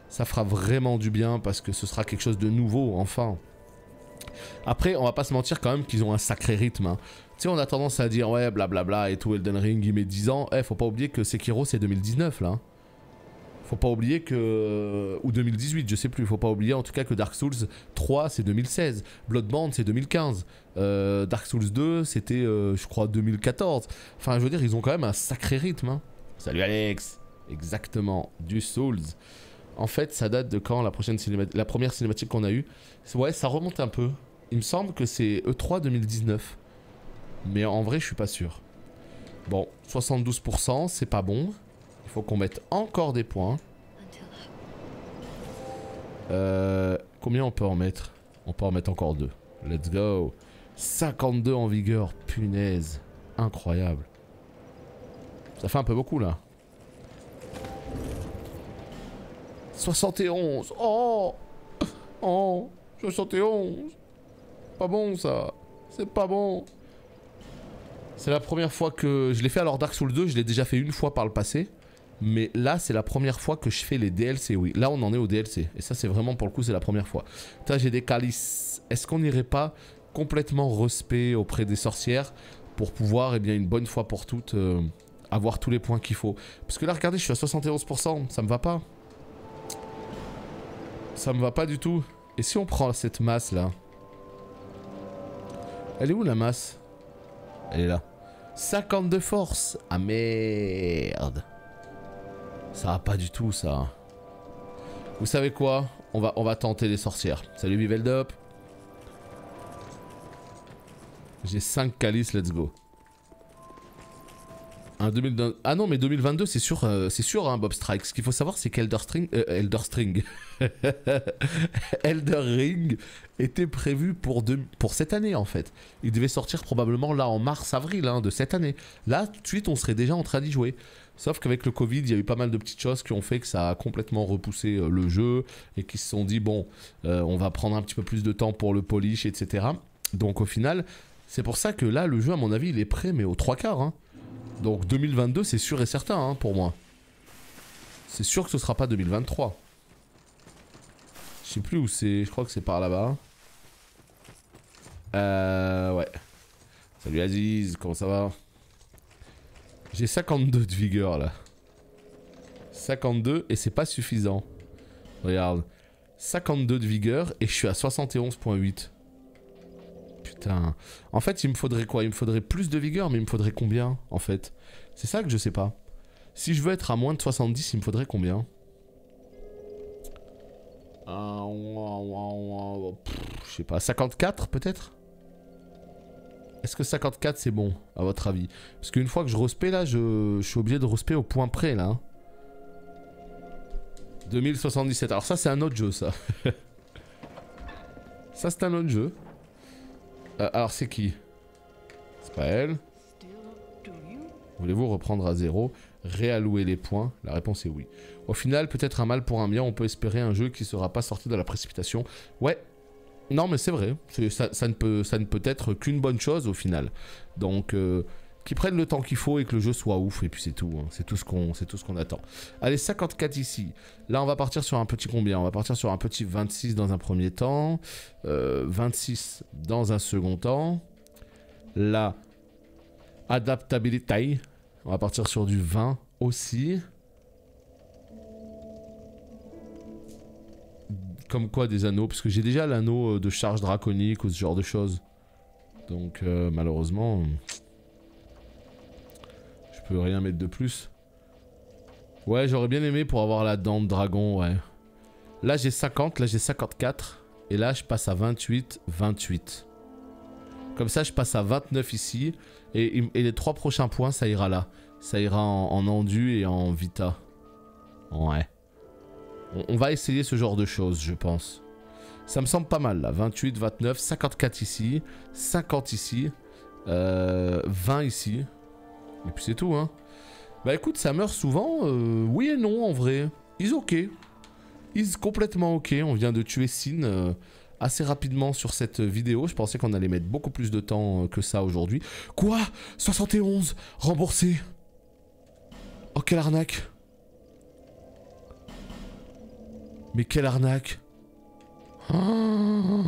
Ça fera vraiment du bien parce que ce sera quelque chose de nouveau, enfin. Après, on va pas se mentir quand même qu'ils ont un sacré rythme. Hein. Tu sais, on a tendance à dire, ouais, blablabla et tout, Elden Ring, il met 10 ans. Eh, faut pas oublier que Sekiro, c'est 2019 là. Faut pas oublier que... Ou 2018, je sais plus. Faut pas oublier en tout cas que Dark Souls 3, c'est 2016. Bloodborne, c'est 2015. Dark Souls 2, c'était, je crois, 2014. Enfin, je veux dire, ils ont quand même un sacré rythme. Hein. Salut Alex. Exactement. Du Souls. En fait, ça date de quand la première cinématique qu'on a eue? Ouais, ça remonte un peu. Il me semble que c'est E3 2019. Mais en vrai, je suis pas sûr. Bon, 72%, c'est pas bon. Il faut qu'on mette encore des points. Combien on peut en mettre? On peut en mettre encore 2. Let's go. 52 en vigueur. Punaise. Incroyable. Ça fait un peu beaucoup là. 71. Oh. Oh. 71. Pas bon ça. C'est pas bon. C'est la première fois que... Je l'ai fait alors Dark Souls 2, je l'ai déjà fait une fois par le passé. Mais là, c'est la première fois que je fais les DLC, oui. Là, on en est au DLC. Et ça, c'est vraiment, pour le coup, c'est la première fois. Putain, j'ai des calices. Est-ce qu'on n'irait pas complètement respect auprès des sorcières pour pouvoir, eh bien, une bonne fois pour toutes, avoir tous les points qu'il faut? Parce que là, regardez, je suis à 71%. Ça me va pas. Ça me va pas du tout. Et si on prend cette masse-là? Elle est où, la masse? Elle est là. 50 de force. Ah, merde. Ça va pas du tout, ça. Vous savez quoi? On va tenter les sorcières. Salut Viveldop. J'ai 5 calices, let's go. Un 2022... Ah non, mais 2022, c'est sûr, hein, Bob Strike. Ce qu'il faut savoir, c'est qu'Elder Ring était prévu pour cette année, en fait. Il devait sortir probablement là en mars-avril hein, de cette année. Là, tout de suite, on serait déjà en train d'y jouer. Sauf qu'avec le Covid, il y a eu pas mal de petites choses qui ont fait que ça a complètement repoussé le jeu et qui se sont dit, bon, on va prendre un petit peu plus de temps pour le polish, etc. Donc au final, c'est pour ça que là, le jeu, à mon avis, il est prêt, mais aux 3 quarts. Hein. Donc 2022 c'est sûr et certain hein, pour moi. C'est sûr que ce sera pas 2023. Je sais plus où c'est, je crois que c'est par là-bas. Ouais. Salut Aziz, comment ça va? J'ai 52 de vigueur là. 52 et c'est pas suffisant. Regarde. 52 de vigueur et je suis à 71,8. Putain. En fait, il me faudrait quoi? Il me faudrait plus de vigueur, mais il me faudrait combien en fait? C'est ça que je sais pas. Si je veux être à moins de 70, il me faudrait combien? Je sais pas, 54 peut-être? Est-ce que 54 c'est bon, à votre avis? Parce qu'une fois que je respect là, je suis obligé de respect au point près là. Hein. 2077, alors ça c'est un autre jeu ça. Ça c'est un autre jeu. Alors c'est qui? C'est pas elle. Voulez-vous reprendre à 0? Réallouer les points? La réponse est oui. Au final, peut-être un mal pour un bien, on peut espérer un jeu qui ne sera pas sorti de la précipitation. Ouais. Non mais c'est vrai, ça ne peut être qu'une bonne chose au final. Donc, qu'ils prennent le temps qu'il faut et que le jeu soit ouf, et puis c'est tout. Hein. C'est tout ce qu'on attend. Allez, 54 ici. Là, on va partir sur un petit combien? On va partir sur un petit 26 dans un premier temps. 26 dans un second temps. Là, adaptabilité. On va partir sur du 20 aussi. Comme quoi des anneaux? Parce que j'ai déjà l'anneau de charge draconique ou ce genre de choses. Donc malheureusement... je peux rien mettre de plus. Ouais, j'aurais bien aimé pour avoir la dent de dragon, ouais. Là j'ai 50, là j'ai 54. Et là je passe à 28, 28. Comme ça je passe à 29 ici. Et les 3 prochains points ça ira là. Ça ira en endu et en vita. Ouais. On va essayer ce genre de choses, je pense. Ça me semble pas mal là. 28, 29, 54 ici. 50 ici. 20 ici. Et puis c'est tout, hein. Bah écoute, ça meurt souvent. Oui et non, en vrai. Is ok. Is complètement ok. On vient de tuer Sin assez rapidement sur cette vidéo. Je pensais qu'on allait mettre beaucoup plus de temps que ça aujourd'hui. Quoi? 71 remboursé. Oh, quelle arnaque. Mais quelle arnaque. Oh,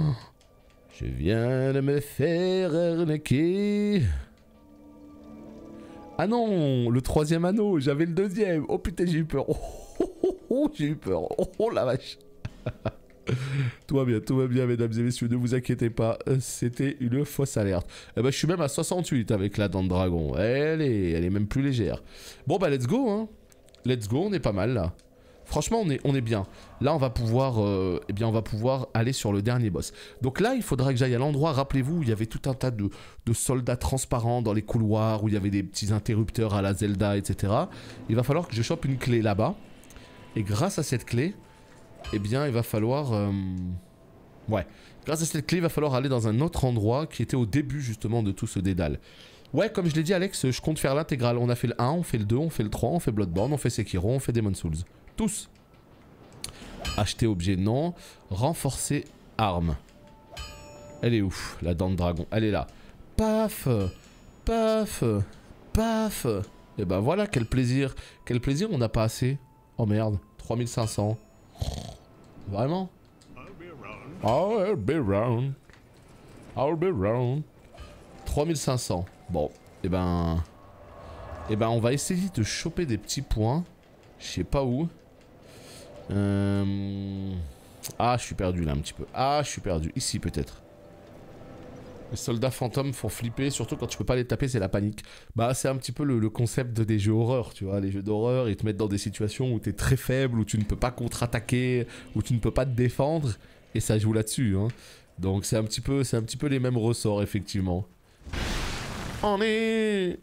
je viens de me faire arnaquer. Ah non, le 3e anneau, j'avais le 2e. Oh putain, j'ai eu peur. Oh, j'ai eu peur. Oh la vache. Tout va bien, mesdames et messieurs, ne vous inquiétez pas. C'était une fausse alerte. Eh ben, je suis même à 68 avec la dent de dragon. Elle est même plus légère. Bon bah, let's go, hein. Let's go, on est pas mal là. Franchement, on est bien. Là, on va pouvoir, eh bien, on va pouvoir aller sur le dernier boss. Donc là, il faudra que j'aille à l'endroit. Rappelez-vous, il y avait tout un tas de soldats transparents dans les couloirs, où il y avait des petits interrupteurs à la Zelda, etc. Il va falloir que je chope une clé là-bas. Et grâce à cette clé, eh bien, il va falloir... Ouais. Grâce à cette clé, il va falloir aller dans un autre endroit qui était au début, justement, de tout ce dédale. Ouais, comme je l'ai dit, Alex, je compte faire l'intégrale. On a fait le 1, on fait le 2, on fait le 3, on fait Bloodborne, on fait Sekiro, on fait Demon's Souls. Tous. Acheter objet, non. Renforcer arme. Elle est ouf, la dent de dragon. Elle est là. Paf. Paf. Paf. Et ben voilà, quel plaisir. Quel plaisir, on n'a pas assez. Oh merde, 3500. Vraiment? I'll be round. I'll be round. 3500. Bon, et ben... Et ben on va essayer de choper des petits points. Je sais pas où. Ah, je suis perdu là un petit peu. Ah, je suis perdu. Ici peut-être. Les soldats fantômes font flipper, surtout quand tu peux pas les taper, c'est la panique. Bah, c'est un petit peu le concept des jeux horreur, tu vois. Les jeux d'horreur, ils te mettent dans des situations où t'es très faible, où tu ne peux pas contre-attaquer, où tu ne peux pas te défendre, et ça joue là-dessus, hein. Donc c'est un petit peu les mêmes ressorts, effectivement. On est...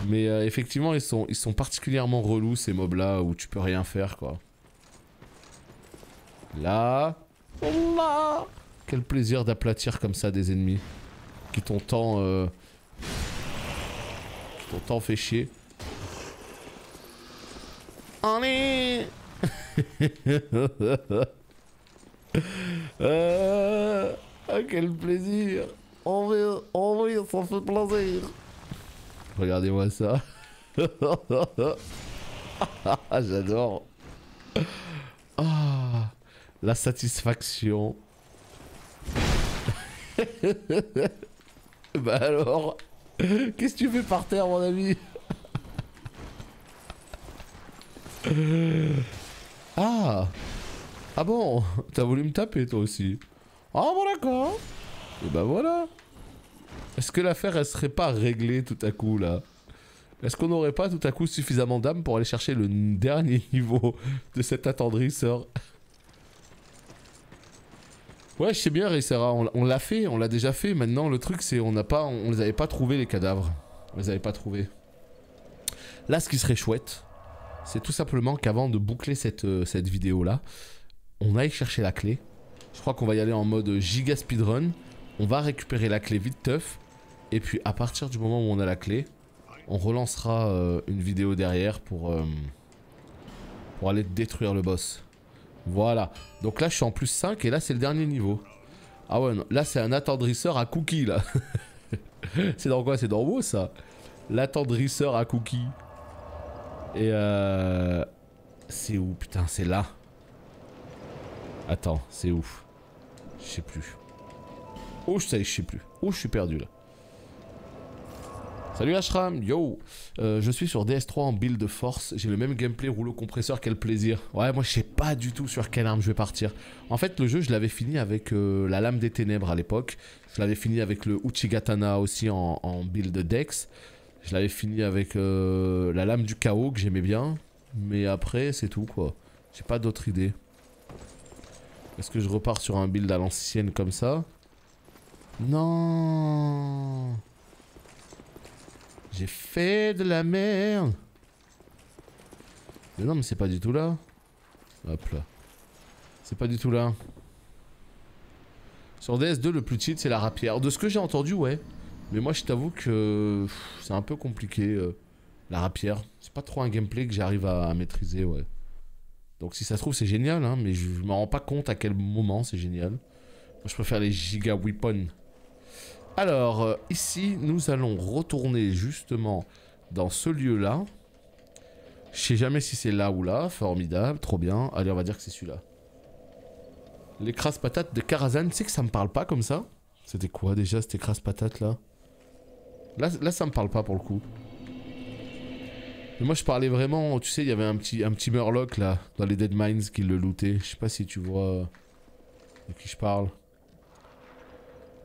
Mais effectivement, ils sont particulièrement relous, ces mobs-là, où tu peux rien faire, quoi. Là. Là. Quel plaisir d'aplatir comme ça des ennemis. Qui t'ont tant fait chier. Ah, quel plaisir. En vrai, ça fait plaisir. Regardez-moi ça. J'adore. Ah, la satisfaction. Bah alors, qu'est-ce que tu fais par terre, mon ami? Ah. Ah bon, t'as voulu me taper toi aussi. Ah bon d'accord. Et bah voilà. Est-ce que l'affaire elle serait pas réglée tout à coup là? Est-ce qu'on n'aurait pas tout à coup suffisamment d'âme pour aller chercher le dernier niveau de cet attendrisseur? Ouais, je sais bien Racera, on l'a fait, on l'a déjà fait. Maintenant le truc c'est on les avait pas trouvés les cadavres. On les avait pas trouvés. Là ce qui serait chouette, c'est tout simplement qu'avant de boucler cette vidéo là, on aille chercher la clé. Je crois qu'on va y aller en mode giga speedrun. On va récupérer la clé vite teuf. Et puis à partir du moment où on a la clé, on relancera une vidéo derrière pour aller détruire le boss. Voilà. Donc là je suis en plus 5 et là c'est le dernier niveau. Ah ouais non, là c'est un attendrisseur à cookies là. C'est dans quoi? C'est dans WoW ça? L'attendrisseur à cookies. Et c'est où? Putain c'est là. Attends, c'est où? Je sais plus. Oh, je sais plus. Oh, je suis perdu là. Salut Ashram, yo. Je suis sur DS3 en build de force. J'ai le même gameplay rouleau compresseur, quel plaisir. Ouais, moi je sais pas du tout sur quelle arme je vais partir. En fait, le jeu, je l'avais fini avec la lame des ténèbres à l'époque. Je l'avais fini avec le Uchigatana aussi en build Dex. Je l'avais fini avec la lame du chaos que j'aimais bien. Mais après, c'est tout quoi. J'ai pas d'autre idée. Est-ce que je repars sur un build à l'ancienne comme ça? Non. J'ai fait de la merde. Mais non, mais c'est pas du tout là. Hop là. C'est pas du tout là. Sur DS2, le plus cheat, c'est la rapière. De ce que j'ai entendu, ouais. Mais moi, je t'avoue que c'est un peu compliqué. La rapière. C'est pas trop un gameplay que j'arrive à maîtriser, ouais. Donc si ça se trouve c'est génial hein, mais je me rends pas compte à quel moment c'est génial. Moi je préfère les giga weapons. Alors ici nous allons retourner justement dans ce lieu là. Je sais jamais si c'est là ou là, formidable, trop bien. Allez on va dire que c'est celui-là. L'écrase-patate de Karazhan, tu sais que ça me parle pas comme ça? C'était quoi déjà cette écrase-patate là? Là ça me parle pas pour le coup. Mais moi je parlais vraiment, tu sais, il y avait un petit Murloc là, dans les Dead Mines qui le lootait. Je sais pas si tu vois de qui je parle.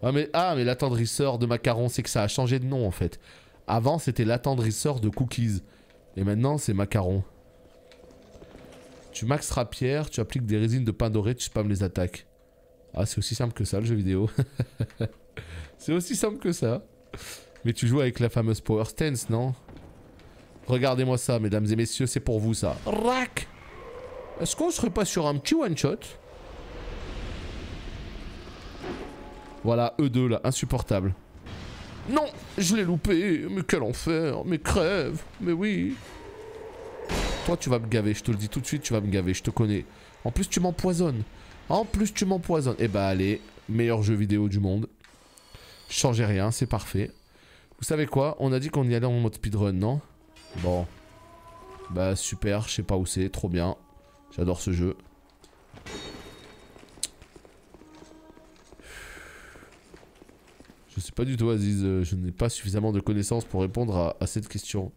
Ah mais l'attendrisseur de macarons, c'est que ça a changé de nom en fait. Avant c'était l'attendrisseur de cookies. Et maintenant c'est macaron. Tu max rapière, tu appliques des résines de pain doré, tu spams les attaques. Ah c'est aussi simple que ça le jeu vidéo. C'est aussi simple que ça. Mais tu joues avec la fameuse Power Stance, non? Regardez-moi ça, mesdames et messieurs, c'est pour vous ça. Rack! Est-ce qu'on serait pas sur un petit one-shot? Voilà, eux deux là, insupportable. Non! Je l'ai loupé! Mais quel enfer! Mais crève! Mais oui! Toi, tu vas me gaver, je te le dis tout de suite, tu vas me gaver, je te connais. En plus, tu m'empoisonnes. Eh bah, allez, meilleur jeu vidéo du monde. Changez rien, c'est parfait. Vous savez quoi? On a dit qu'on y allait en mode speedrun, non? Bon. Bah super, je sais pas où c'est, trop bien. J'adore ce jeu. Je sais pas du tout Aziz, je n'ai pas suffisamment de connaissances pour répondre à cette question.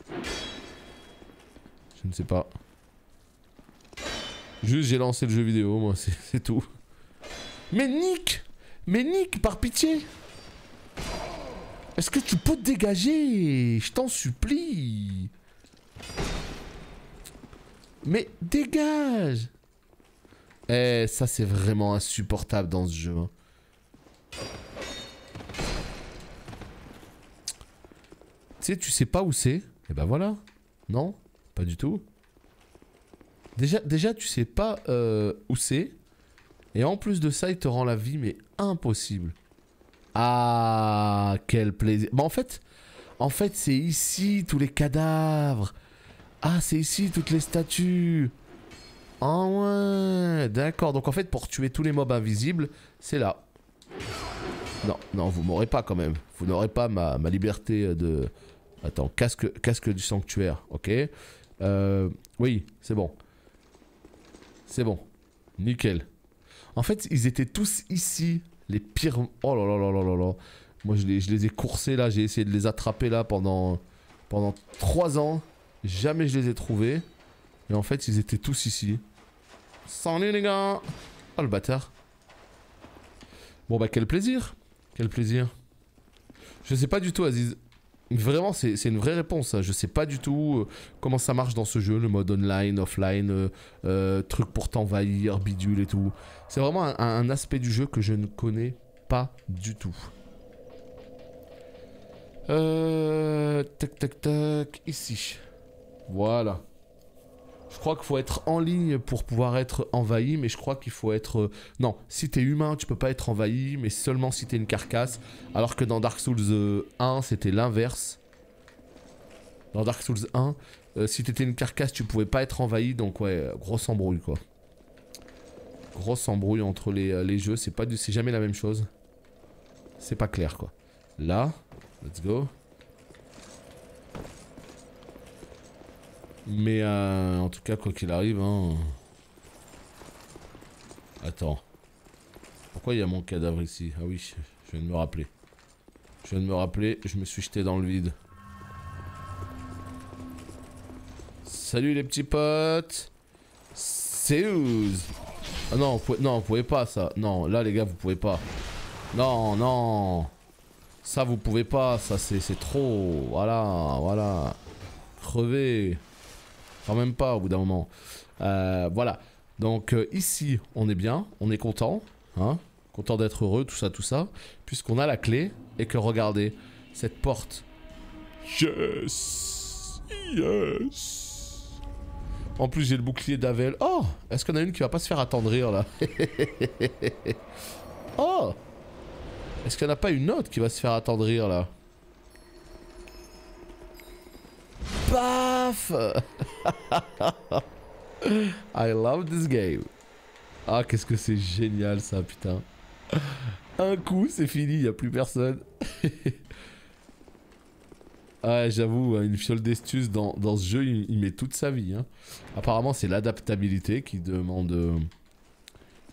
Je ne sais pas. Juste j'ai lancé le jeu vidéo, moi, c'est tout. Mais Nick! Mais Nick, par pitié! Est-ce que tu peux te dégager? Je t'en supplie. Mais dégage! Eh, ça c'est vraiment insupportable dans ce jeu. Hein. Tu sais, tu sais pas où c'est? Et ben voilà. Non? Pas du tout. Déjà tu sais pas où c'est. Et en plus de ça, il te rend la vie mais impossible. Ah, quel plaisir. Bah en fait c'est ici tous les cadavres. Ah, c'est ici toutes les statues. Ah ouais. ouais, d'accord. Donc en fait, pour tuer tous les mobs invisibles, c'est là. Non, non, vous m'aurez pas quand même. Vous n'aurez pas ma liberté de... Attends, casque du sanctuaire, ok. Oui, c'est bon. C'est bon. Nickel. En fait, ils étaient tous ici. Les pires... Oh là là là là là là. Moi, je les ai coursés là. J'ai essayé de les attraper là pendant 3 ans. Jamais je les ai trouvés. Et en fait, ils étaient tous ici. Salut les gars. Oh le bâtard. Bon bah quel plaisir. Quel plaisir. Je sais pas du tout Aziz. Vraiment c'est une vraie réponse ça. Je sais pas du tout comment ça marche dans ce jeu. Le mode online, offline, truc pour t'envahir, bidule et tout. C'est vraiment un aspect du jeu que je ne connais pas du tout. Tac tac tac. Ici. Voilà. Je crois qu'il faut être en ligne pour pouvoir être envahi, mais je crois qu'il faut être... Non, si t'es humain, tu peux pas être envahi, mais seulement si t'es une carcasse. Alors que dans Dark Souls 1, c'était l'inverse. Dans Dark Souls 1, si t'étais une carcasse, tu pouvais pas être envahi, donc ouais, grosse embrouille quoi. Grosse embrouille entre les jeux, c'est jamais la même chose. C'est pas clair quoi. Là, let's go. Mais en tout cas, quoi qu'il arrive, hein... Attends. Pourquoi il y a mon cadavre ici? Ah oui, je viens de me rappeler. Je viens de me rappeler, je me suis jeté dans le vide. Salut les petits potes. C'est ouz. Ah non, vous pouvez pas ça. Non, là les gars, vous pouvez pas. Non, non. Ça, vous pouvez pas. Ça, c'est trop. Voilà, voilà. Crevez. Quand même pas au bout d'un moment. Voilà. Donc ici, on est bien, on est content. Hein, content d'être heureux, tout ça. Puisqu'on a la clé et que regardez, cette porte. Yes. Yes. En plus, j'ai le bouclier d'Avel. Oh, est-ce qu'il y en a une qui va pas se faire attendrir là? Oh, est-ce qu'il n'y en a pas une autre qui va se faire attendrir là? Paf. I love this game. Ah, qu'est-ce que c'est génial ça, putain. Un coup, c'est fini, y a plus personne. Ah, j'avoue, une fiole d'estus dans ce jeu, il met toute sa vie. Hein. Apparemment, c'est l'adaptabilité qui demande...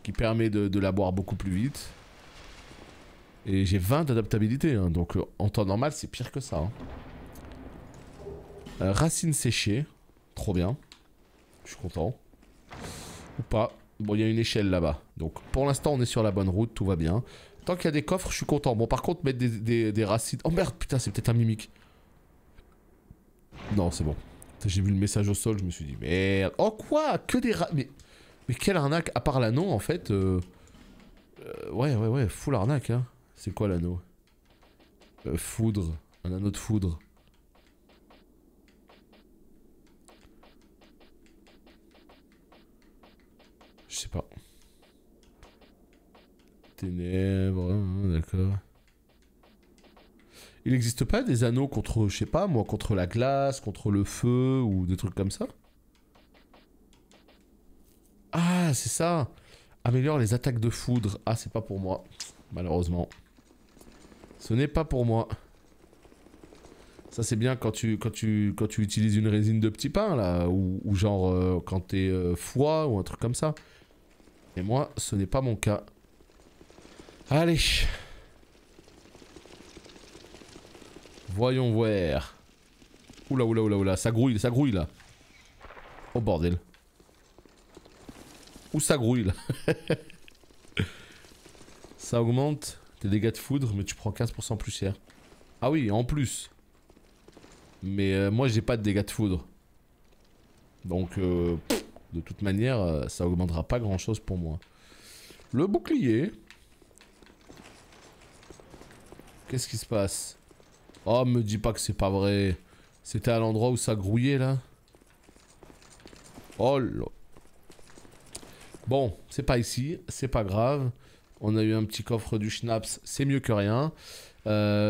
qui permet de la boire beaucoup plus vite. Et j'ai 20 d'adaptabilité, hein, donc en temps normal, c'est pire que ça. Hein. Racines séchées. Trop bien. Je suis content. Ou pas. Bon, il y a une échelle là-bas. Donc, pour l'instant, on est sur la bonne route. Tout va bien. Tant qu'il y a des coffres, je suis content. Bon, par contre, mettre des racines... Oh merde, putain, c'est peut-être un mimique. Non, c'est bon. J'ai vu le message au sol, je me suis dit, merde. Oh, quoi? Que des mais quelle arnaque. À part l'anneau, en fait... Ouais. Full arnaque, hein. C'est quoi l'anneau? Foudre. Un anneau de foudre. Je sais pas. Ténèbres, hein, d'accord. Il n'existe pas des anneaux contre, je sais pas moi, contre la glace, contre le feu ou des trucs comme ça? Ah, c'est ça. Améliore les attaques de foudre. Ah, c'est pas pour moi, malheureusement. Ce n'est pas pour moi. Ça c'est bien quand tu utilises une résine de petit pain là, ou genre quand t'es foie ou un truc comme ça. Et moi, ce n'est pas mon cas. Allez. Voyons voir. Oula, ça grouille là. Oh bordel. Où ça grouille là? Ça augmente tes dégâts de foudre, mais tu prends 15% plus cher. Ah oui, en plus. Mais moi j'ai pas de dégâts de foudre. Donc de toute manière ça augmentera pas grand chose pour moi. Le bouclier. Qu'est-ce qui se passe? Oh me dis pas que c'est pas vrai. C'était à l'endroit où ça grouillait là. Oh là. Bon, c'est pas ici, c'est pas grave. On a eu un petit coffre du schnapps, c'est mieux que rien.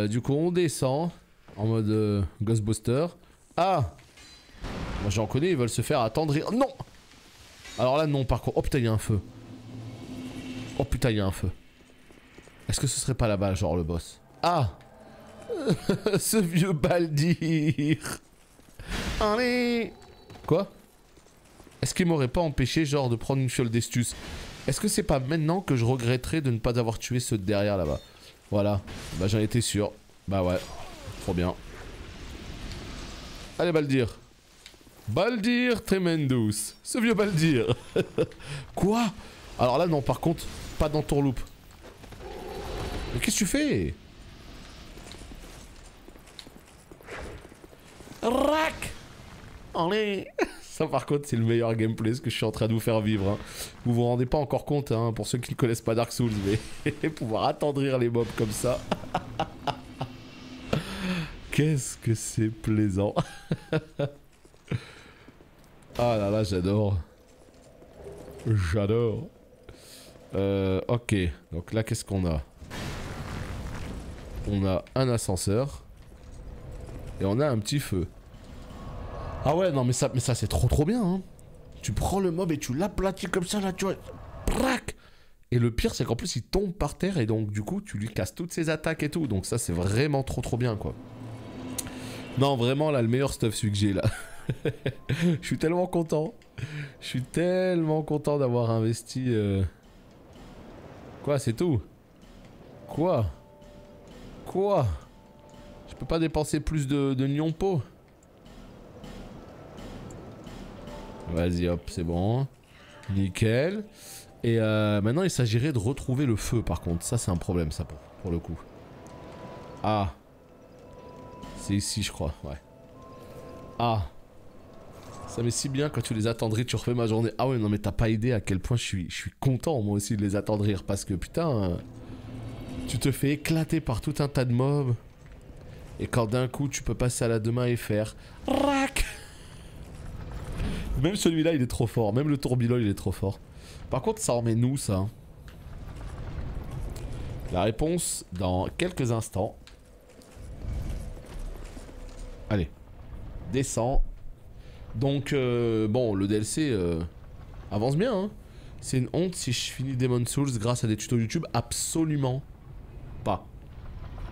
Du coup on descend. En mode Ghostbuster. Ah! Moi j'en connais, ils veulent se faire attendrir. Non! Alors là, non, par contre. Oh putain, il y a un feu. Oh putain, il y a un feu. Est-ce que ce serait pas là-bas, genre le boss? Ah. Ce vieux Baldir. Allez. Quoi? Est-ce qu'il m'aurait pas empêché, genre, de prendre une fiole d'estus? Est-ce que c'est pas maintenant que je regretterais de ne pas avoir tué ceux de derrière là-bas? Voilà. Bah j'en étais sûr. Bah ouais. Trop bien. Allez Baldir. Baldir Tremendous. Ce vieux Baldir. Quoi? Alors là non, par contre, pas dans tourloupe. Mais qu'est-ce que tu fais? Rac. Allez. Ça par contre c'est le meilleur gameplay, ce que je suis en train de vous faire vivre. Hein. Vous vous rendez pas encore compte, hein, pour ceux qui ne connaissent pas Dark Souls, mais pouvoir attendrir les mobs comme ça. Qu'est-ce que c'est plaisant. Ah là là, j'adore. J'adore. Ok, donc là qu'est-ce qu'on a? On a un ascenseur. Et on a un petit feu. Ah ouais, non mais ça c'est trop bien hein. Tu prends le mob et tu l'aplatis comme ça là, tu vois. Prac. Et le pire c'est qu'en plus il tombe par terre et donc du coup tu lui casses toutes ses attaques et tout. Donc ça c'est vraiment trop bien quoi. Non vraiment là le meilleur stuff celui que j'ai là. Je suis tellement content. Je suis tellement content d'avoir investi... Quoi c'est tout? Quoi? Quoi? Je peux pas dépenser plus de nyompo? Vas-y hop, c'est bon. Nickel. Et maintenant il s'agirait de retrouver le feu par contre. Ça c'est un problème ça pour le coup. Ah. C'est ici je crois, ouais. Ah. Ça met si bien quand tu les attendris, tu refais ma journée. Ah ouais non mais t'as pas idée à quel point je suis content moi aussi de les attendrir. Parce que putain, tu te fais éclater par tout un tas de mobs. Et quand d'un coup tu peux passer à la demain et faire... Rac. Même celui-là il est trop fort, même le tourbillon il est trop fort. Par contre ça en met nous ça. La réponse dans quelques instants. Allez, descends. Donc bon le DLC avance bien hein. C'est une honte si je finis Demon's Souls grâce à des tutos YouTube, absolument pas.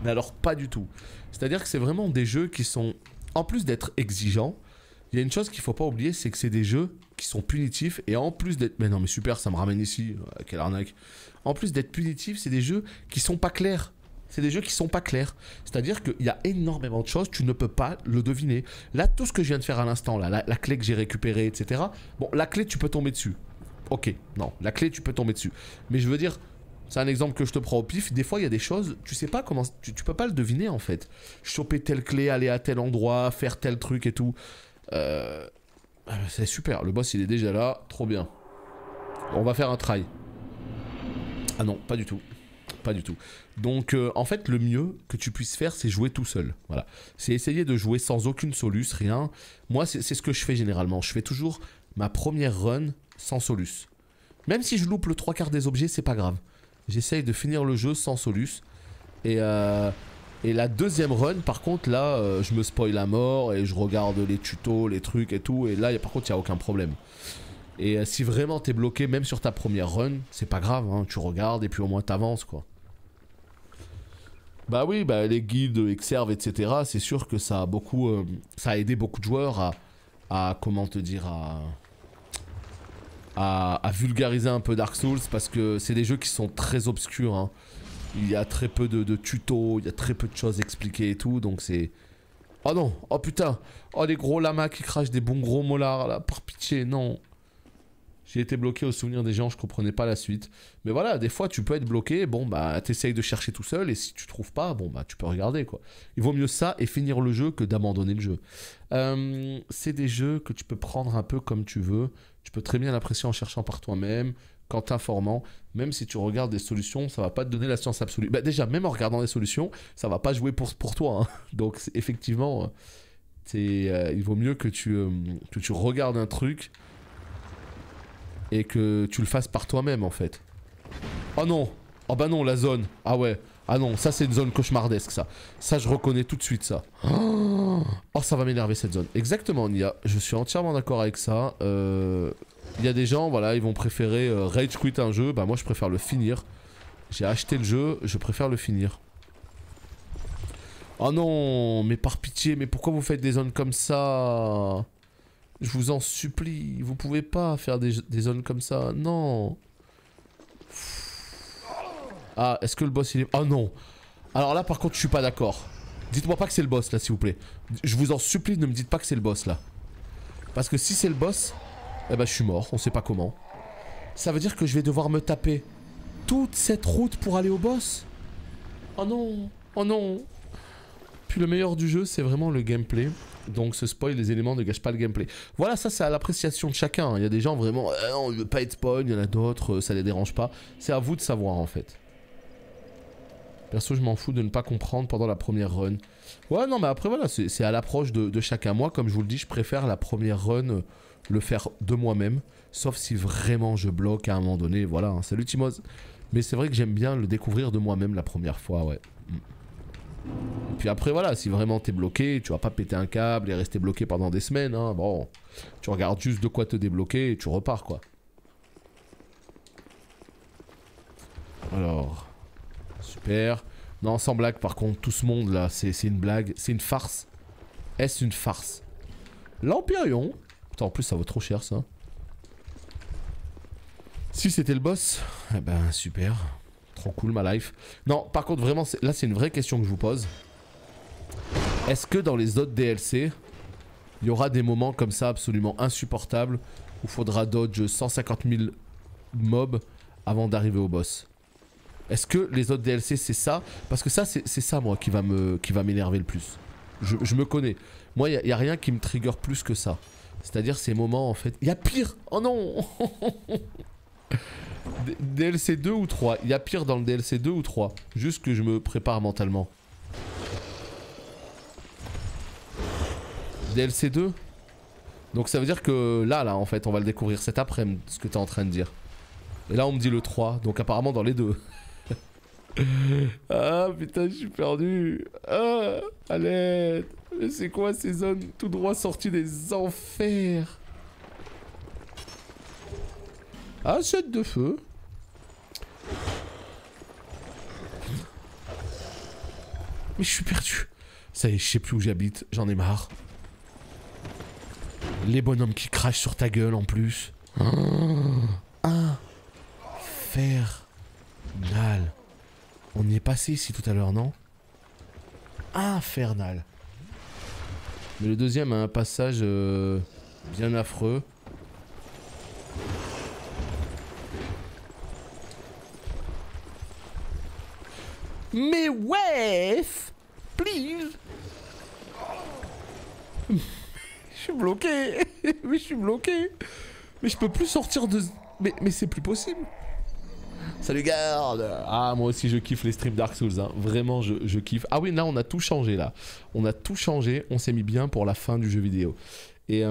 Mais alors pas du tout. C'est-à-dire que c'est vraiment des jeux qui sont, en plus d'être exigeants, il y a une chose qu'il faut pas oublier, c'est que c'est des jeux qui sont punitifs et en plus d'être... Mais non mais super, ça me ramène ici, quelle arnaque. En plus d'être punitifs, c'est des jeux qui sont pas clairs. C'est des jeux qui sont pas clairs. C'est-à-dire qu'il y a énormément de choses, tu ne peux pas le deviner. Là, tout ce que je viens de faire à l'instant, là, la clé que j'ai récupérée, etc. Bon, la clé, tu peux tomber dessus. Ok, non, la clé, tu peux tomber dessus. Mais je veux dire, c'est un exemple que je te prends au pif. Des fois, il y a des choses, tu sais pas comment... Tu peux pas le deviner, en fait. Choper telle clé, aller à tel endroit, faire tel truc et tout. C'est super, le boss il est déjà là, trop bien. On va faire un try. Ah non, pas du tout. Pas du tout. Donc en fait le mieux que tu puisses faire c'est jouer tout seul. Voilà. C'est essayer de jouer sans aucune soluce, rien. Moi c'est ce que je fais généralement. Je fais toujours ma première run sans soluce. Même si je loupe le 3/4 des objets, c'est pas grave. J'essaye de finir le jeu sans soluce. Et la deuxième run, par contre, là, je me spoil à mort et je regarde les tutos, les trucs et tout. Et là, par contre, il n'y a aucun problème. Et si vraiment t'es bloqué, même sur ta première run, c'est pas grave, hein, tu regardes et puis au moins t'avances, quoi. Bah oui, bah les guides, Exerve, etc. C'est sûr que ça a beaucoup, ça a aidé beaucoup de joueurs à comment te dire, à vulgariser un peu Dark Souls parce que c'est des jeux qui sont très obscurs, hein. Il y a très peu de tutos, il y a très peu de choses expliquées et tout, donc c'est... Oh non, oh putain, oh les gros lamas qui crachent des bons gros molars là, par pitié, non. J'ai été bloqué au souvenir des gens, je comprenais pas la suite. Mais voilà, des fois tu peux être bloqué, bon bah t'essayes de chercher tout seul et si tu trouves pas, bon bah tu peux regarder quoi. Il vaut mieux ça et finir le jeu que d'abandonner le jeu. C'est des jeux que tu peux prendre un peu comme tu veux, tu peux très bien l'apprécier en cherchant par toi-même, qu'en t'informant, même si tu regardes des solutions, ça va pas te donner la science absolue. Bah déjà, même en regardant des solutions, ça va pas jouer pour toi. Hein. Donc effectivement, il vaut mieux que tu regardes un truc et que tu le fasses par toi-même en fait. Oh non! Oh bah non, la zone! Ah ouais! Ah non, ça c'est une zone cauchemardesque ça. Ça je reconnais tout de suite ça. Oh ça va m'énerver cette zone. Exactement Nia, je suis entièrement d'accord avec ça. Il y a des gens, voilà, ils vont préférer rage quit un jeu. Bah moi je préfère le finir. J'ai acheté le jeu, je préfère le finir. Oh non, mais par pitié, mais pourquoi vous faites des zones comme ça? Je vous en supplie, vous pouvez pas faire des zones comme ça, non. Ah, est-ce que le boss il est... Oh non. Alors là par contre je suis pas d'accord. Dites-moi pas que c'est le boss là s'il vous plaît. Je vous en supplie, ne me dites pas que c'est le boss là. Parce que si c'est le boss, eh ben je suis mort, on sait pas comment. Ça veut dire que je vais devoir me taper toute cette route pour aller au boss. Oh non, oh non. Puis le meilleur du jeu c'est vraiment le gameplay. Donc ce spoil, les éléments ne gâchent pas le gameplay. Voilà, ça c'est à l'appréciation de chacun. Il y a des gens vraiment, on veut pas être spoil, il y en a d'autres, ça les dérange pas. C'est à vous de savoir en fait. Perso je m'en fous de ne pas comprendre pendant la première run. Ouais non mais après voilà, c'est à l'approche de chacun. Moi comme je vous le dis, je préfère la première run le faire de moi-même. Sauf si vraiment je bloque à un moment donné, voilà, hein, salut Timoz. Mais c'est vrai que j'aime bien le découvrir de moi-même la première fois, ouais. Et puis après voilà, si vraiment t'es bloqué, tu vas pas péter un câble et rester bloqué pendant des semaines, hein, bon. Tu regardes juste de quoi te débloquer et tu repars quoi. Alors... Super. Non, sans blague, par contre, tout ce monde là, c'est une blague, c'est une farce. Est-ce une farce? L'Empyrion. Putain, en plus, ça vaut trop cher ça. Si c'était le boss, eh ben super. Trop cool ma life. Non, par contre, vraiment, là, c'est une vraie question que je vous pose. Est-ce que dans les autres DLC, il y aura des moments comme ça absolument insupportables où il faudra dodge 150 000 mobs avant d'arriver au boss? Est-ce que les autres DLC c'est ça? Parce que ça c'est ça moi qui va m'énerver le plus. Je me connais. Moi y a rien qui me trigger plus que ça. C'est-à-dire ces moments en fait. Il y a pire. Oh non. DLC 2 ou 3. Il y a pire dans le DLC 2 ou 3. Juste que je me prépare mentalement. DLC 2. Donc ça veut dire que là en fait on va le découvrir cet après-midi, ce que t'es en train de dire. Et là on me dit le 3. Donc apparemment dans les deux. Ah putain je suis perdu. Ah à l'aide. Mais c'est quoi ces zones tout droit sorties des enfers? Ah 7 de feu. Mais je suis perdu. Ça y est je sais plus où j'habite. J'en ai marre. Les bonhommes qui crachent sur ta gueule en plus. Infernal. On y est passé ici tout à l'heure, non? Infernal. Mais le deuxième a un passage bien affreux. Mais ouais, please. Je suis bloqué. Mais je suis bloqué. Mais je peux plus sortir de... Mais c'est plus possible. Salut garde. Ah moi aussi je kiffe les streams Dark Souls hein. Vraiment je kiffe. Ah oui là on a tout changé là. On a tout changé. On s'est mis bien pour la fin du jeu vidéo. Et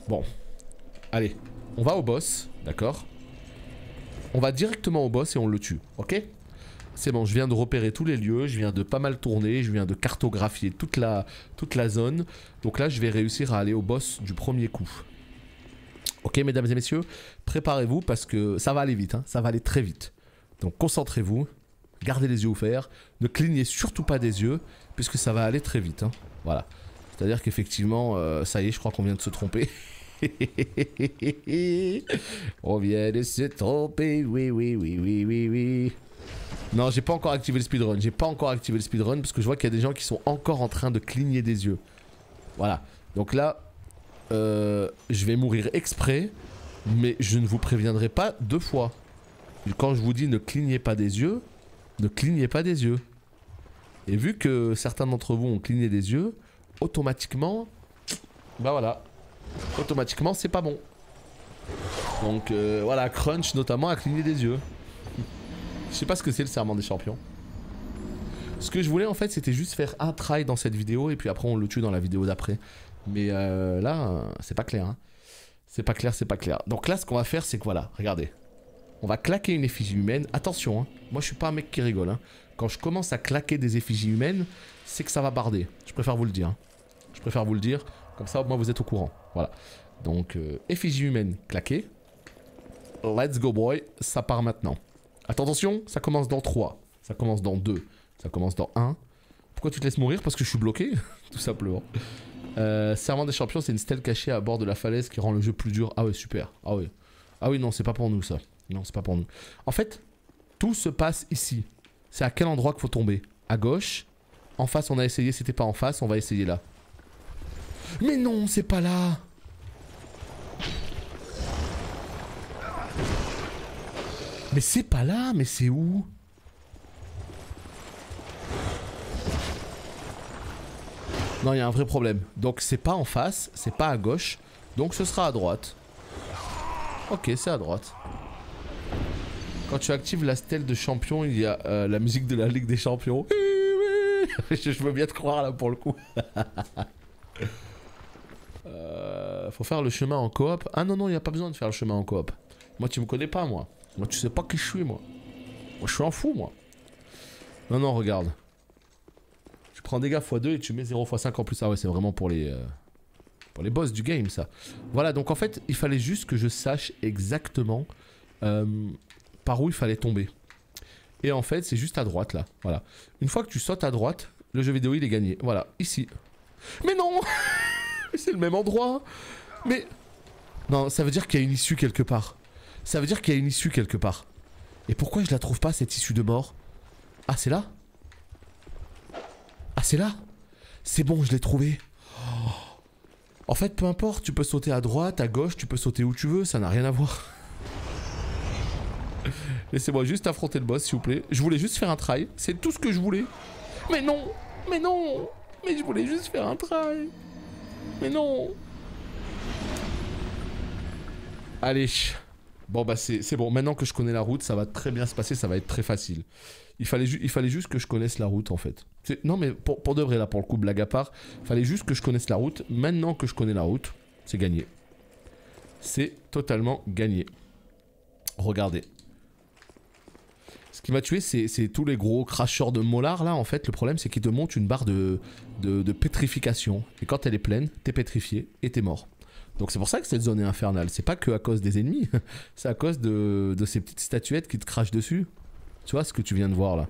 bon. Allez. On va au boss. D'accord. On va directement au boss et on le tue. Ok. C'est bon, je viens de repérer tous les lieux, je viens de pas mal tourner, je viens de cartographier toute la zone. Donc là je vais réussir à aller au boss du premier coup. Ok mesdames et messieurs, préparez-vous parce que ça va aller vite, hein, ça va aller très vite. Donc concentrez-vous, gardez les yeux ouverts, ne clignez surtout pas des yeux puisque ça va aller très vite. Hein. Voilà, c'est-à-dire qu'effectivement, ça y est, je crois qu'on vient de se tromper. On vient de se tromper, oui. Non, j'ai pas encore activé le speedrun, parce que je vois qu'il y a des gens qui sont encore en train de cligner des yeux. Voilà, donc là... je vais mourir exprès, mais je ne vous préviendrai pas deux fois. Quand je vous dis ne clignez pas des yeux, ne clignez pas des yeux. Et vu que certains d'entre vous ont cligné des yeux, automatiquement, bah voilà, automatiquement c'est pas bon. Donc voilà, Crunch notamment a cligné des yeux. Je sais pas ce que c'est le serment des champions. Ce que je voulais en fait c'était juste faire un try dans cette vidéo et puis après on le tue dans la vidéo d'après. Mais là, c'est pas clair. Hein. C'est pas clair. Donc là, ce qu'on va faire, c'est que voilà, regardez. On va claquer une effigie humaine. Attention, hein. Moi je suis pas un mec qui rigole. Hein. Quand je commence à claquer des effigies humaines, c'est que ça va barder. Je préfère vous le dire. Hein. Comme ça, au moins, vous êtes au courant. Voilà. Donc, effigie humaine claquée. Let's go, boy. Ça part maintenant. Attention, ça commence dans 3. Ça commence dans 2. Ça commence dans 1. Pourquoi tu te laisses mourir? Parce que je suis bloqué, tout simplement. Serment des champions, c'est une stèle cachée à bord de la falaise qui rend le jeu plus dur. Ah ouais, super. Ah ouais. Ah oui, non, c'est pas pour nous, ça. Non, c'est pas pour nous. En fait, tout se passe ici. C'est à quel endroit qu'il faut tomber? À gauche. En face, on a essayé. C'était pas en face, on va essayer là. Mais non, c'est pas là. Mais c'est pas là, mais c'est où? Non, il y a un vrai problème. Donc c'est pas en face, c'est pas à gauche. Donc ce sera à droite. Ok, c'est à droite. Quand tu actives la stèle de champion, il y a la musique de la Ligue des Champions. Je veux bien te croire là pour le coup. Faut faire le chemin en coop. Ah non, non, il n'y a pas besoin de faire le chemin en coop. Moi, tu me connais pas, moi. Moi, tu sais pas qui je suis, moi. Moi, je suis un fou, moi. Non, non, regarde. Tu prends dégâts x2 et tu mets 0 x 5 en plus. Ah ouais, c'est vraiment pour les boss du game, ça. Voilà, donc en fait, il fallait juste que je sache exactement par où il fallait tomber. Et en fait, c'est juste à droite, là. Voilà. Une fois que tu sautes à droite, le jeu vidéo, il est gagné. Voilà, ici. Mais non. C'est le même endroit. Mais... Non, ça veut dire qu'il y a une issue quelque part. Ça veut dire qu'il y a une issue quelque part. Et pourquoi je la trouve pas, cette issue de mort? Ah, c'est là? Ah, c'est là? C'est bon, je l'ai trouvé. Oh. En fait, peu importe, tu peux sauter à droite, à gauche, tu peux sauter où tu veux, ça n'a rien à voir. Laissez-moi juste affronter le boss, s'il vous plaît. Je voulais juste faire un try, c'est tout ce que je voulais. Mais non! Mais non! Mais je voulais juste faire un try. Mais non! Allez. Bon bah c'est bon, maintenant que je connais la route, ça va très bien se passer, ça va être très facile. Il fallait juste que je connaisse la route en fait. Non mais pour de vrai là, pour le coup, blague à part, il fallait juste que je connaisse la route. Maintenant que je connais la route, c'est gagné. C'est totalement gagné. Regardez. Ce qui m'a tué, c'est tous les gros cracheurs de molar là en fait. Le problème c'est qu'ils te montent une barre de pétrification. Et quand elle est pleine, t'es pétrifié et t'es mort. Donc c'est pour ça que cette zone est infernale. C'est pas que à cause des ennemis, c'est à cause de ces petites statuettes qui te crachent dessus. Tu vois ce que tu viens de voir là.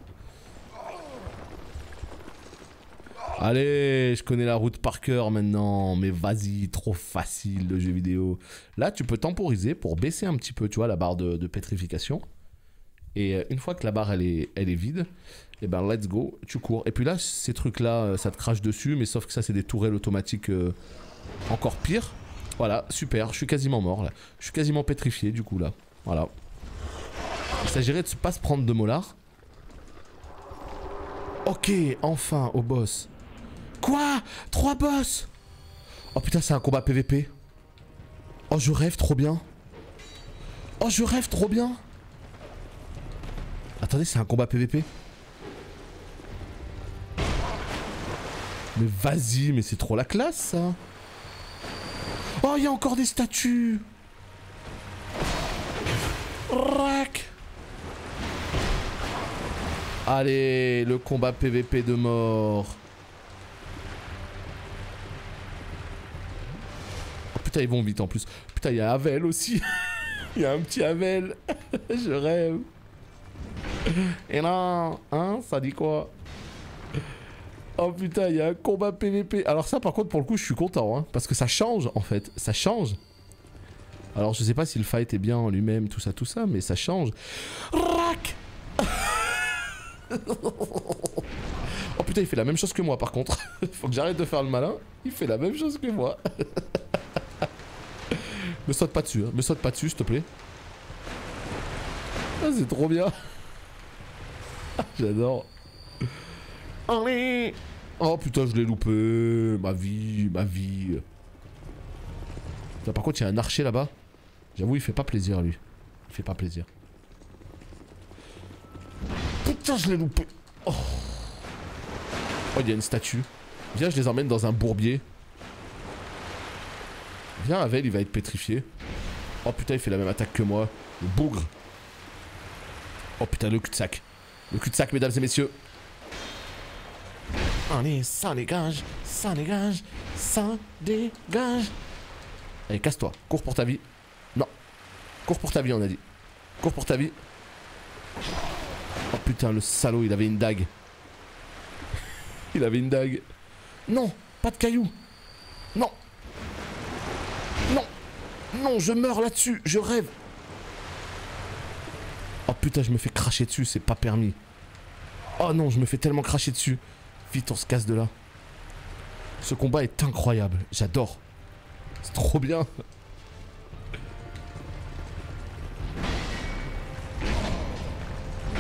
Allez, je connais la route par cœur maintenant. Mais vas-y, trop facile le jeu vidéo. Là, tu peux temporiser pour baisser un petit peu, tu vois, la barre de pétrification. Et une fois que la barre elle est vide, et ben let's go, tu cours. Et puis là, ces trucs là, ça te crache dessus, mais sauf que ça c'est des tourelles automatiques encore pire. Voilà, super, je suis quasiment mort là. Je suis quasiment pétrifié du coup là. Voilà. Il s'agirait de ne pas se prendre de molar. Ok, enfin au boss. Quoi? 3 boss? Oh putain, c'est un combat PVP. Oh, je rêve trop bien. Oh, je rêve trop bien. Attendez, c'est un combat PVP? Mais vas-y, mais c'est trop la classe ça. Oh, il y a encore des statues. Rack. Allez, le combat PVP de mort. Oh putain, ils vont vite en plus. Putain, il y a Havel aussi. Il y a un petit Havel. Je rêve. Et là, hein, ça dit quoi? Oh putain, il y a un combat PVP. Alors ça, par contre, pour le coup, je suis content, hein, parce que ça change, en fait. Ça change. Alors, je sais pas si le fight est bien en lui-même, tout ça, mais ça change. Rack. Oh putain, il fait la même chose que moi, par contre. Faut que j'arrête de faire le malin. Il fait la même chose que moi. Me saute pas dessus, hein. Me saute pas dessus, s'il te plaît. Ah, c'est trop bien. J'adore. Allez. Oh putain, je l'ai loupé. Ma vie, ma vie. Putain, par contre, il y a un archer là-bas. J'avoue, il fait pas plaisir, lui. Il fait pas plaisir. Putain, je l'ai loupé. Oh. Oh, il y a une statue. Viens, je les emmène dans un bourbier. Viens, Havel, il va être pétrifié. Oh putain, il fait la même attaque que moi. Le bougre. Oh putain, le cul-de-sac. Le cul-de-sac, mesdames et messieurs. Allez, ça dégage, ça dégage, ça dégage. Allez, casse-toi, cours pour ta vie. Non, cours pour ta vie, on a dit. Cours pour ta vie. Oh putain, le salaud, il avait une dague. Il avait une dague. Non, pas de cailloux. Non. Non. Non, je meurs là-dessus, je rêve. Oh putain, je me fais cracher dessus, c'est pas permis. Oh non, je me fais tellement cracher dessus. Vite, on se casse de là. Ce combat est incroyable, j'adore. C'est trop bien.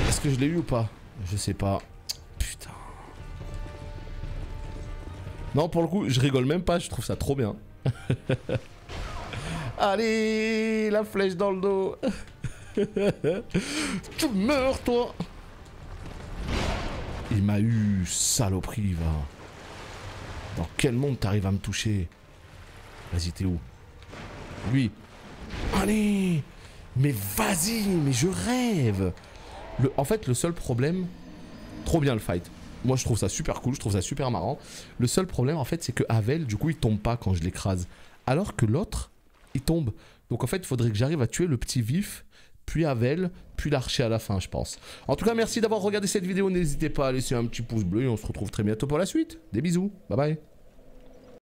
Est-ce que je l'ai eu ou pas? Je sais pas. Putain. Non, pour le coup, je rigole même pas, je trouve ça trop bien. Allez, la flèche dans le dos. Tu meurs, toi. Il m'a eu, saloperie, va. Dans quel monde t'arrives à me toucher? Vas-y, t'es où? Lui. Allez. Mais vas-y, mais je rêve. En fait, le seul problème... Trop bien le fight. Moi, je trouve ça super cool, je trouve ça super marrant. Le seul problème, en fait, c'est que Havel, du coup, il tombe pas quand je l'écrase. Alors que l'autre, il tombe. Donc, en fait, il faudrait que j'arrive à tuer le petit vif, puis Havel, puis l'archer à la fin, je pense. En tout cas, merci d'avoir regardé cette vidéo. N'hésitez pas à laisser un petit pouce bleu et on se retrouve très bientôt pour la suite. Des bisous. Bye bye.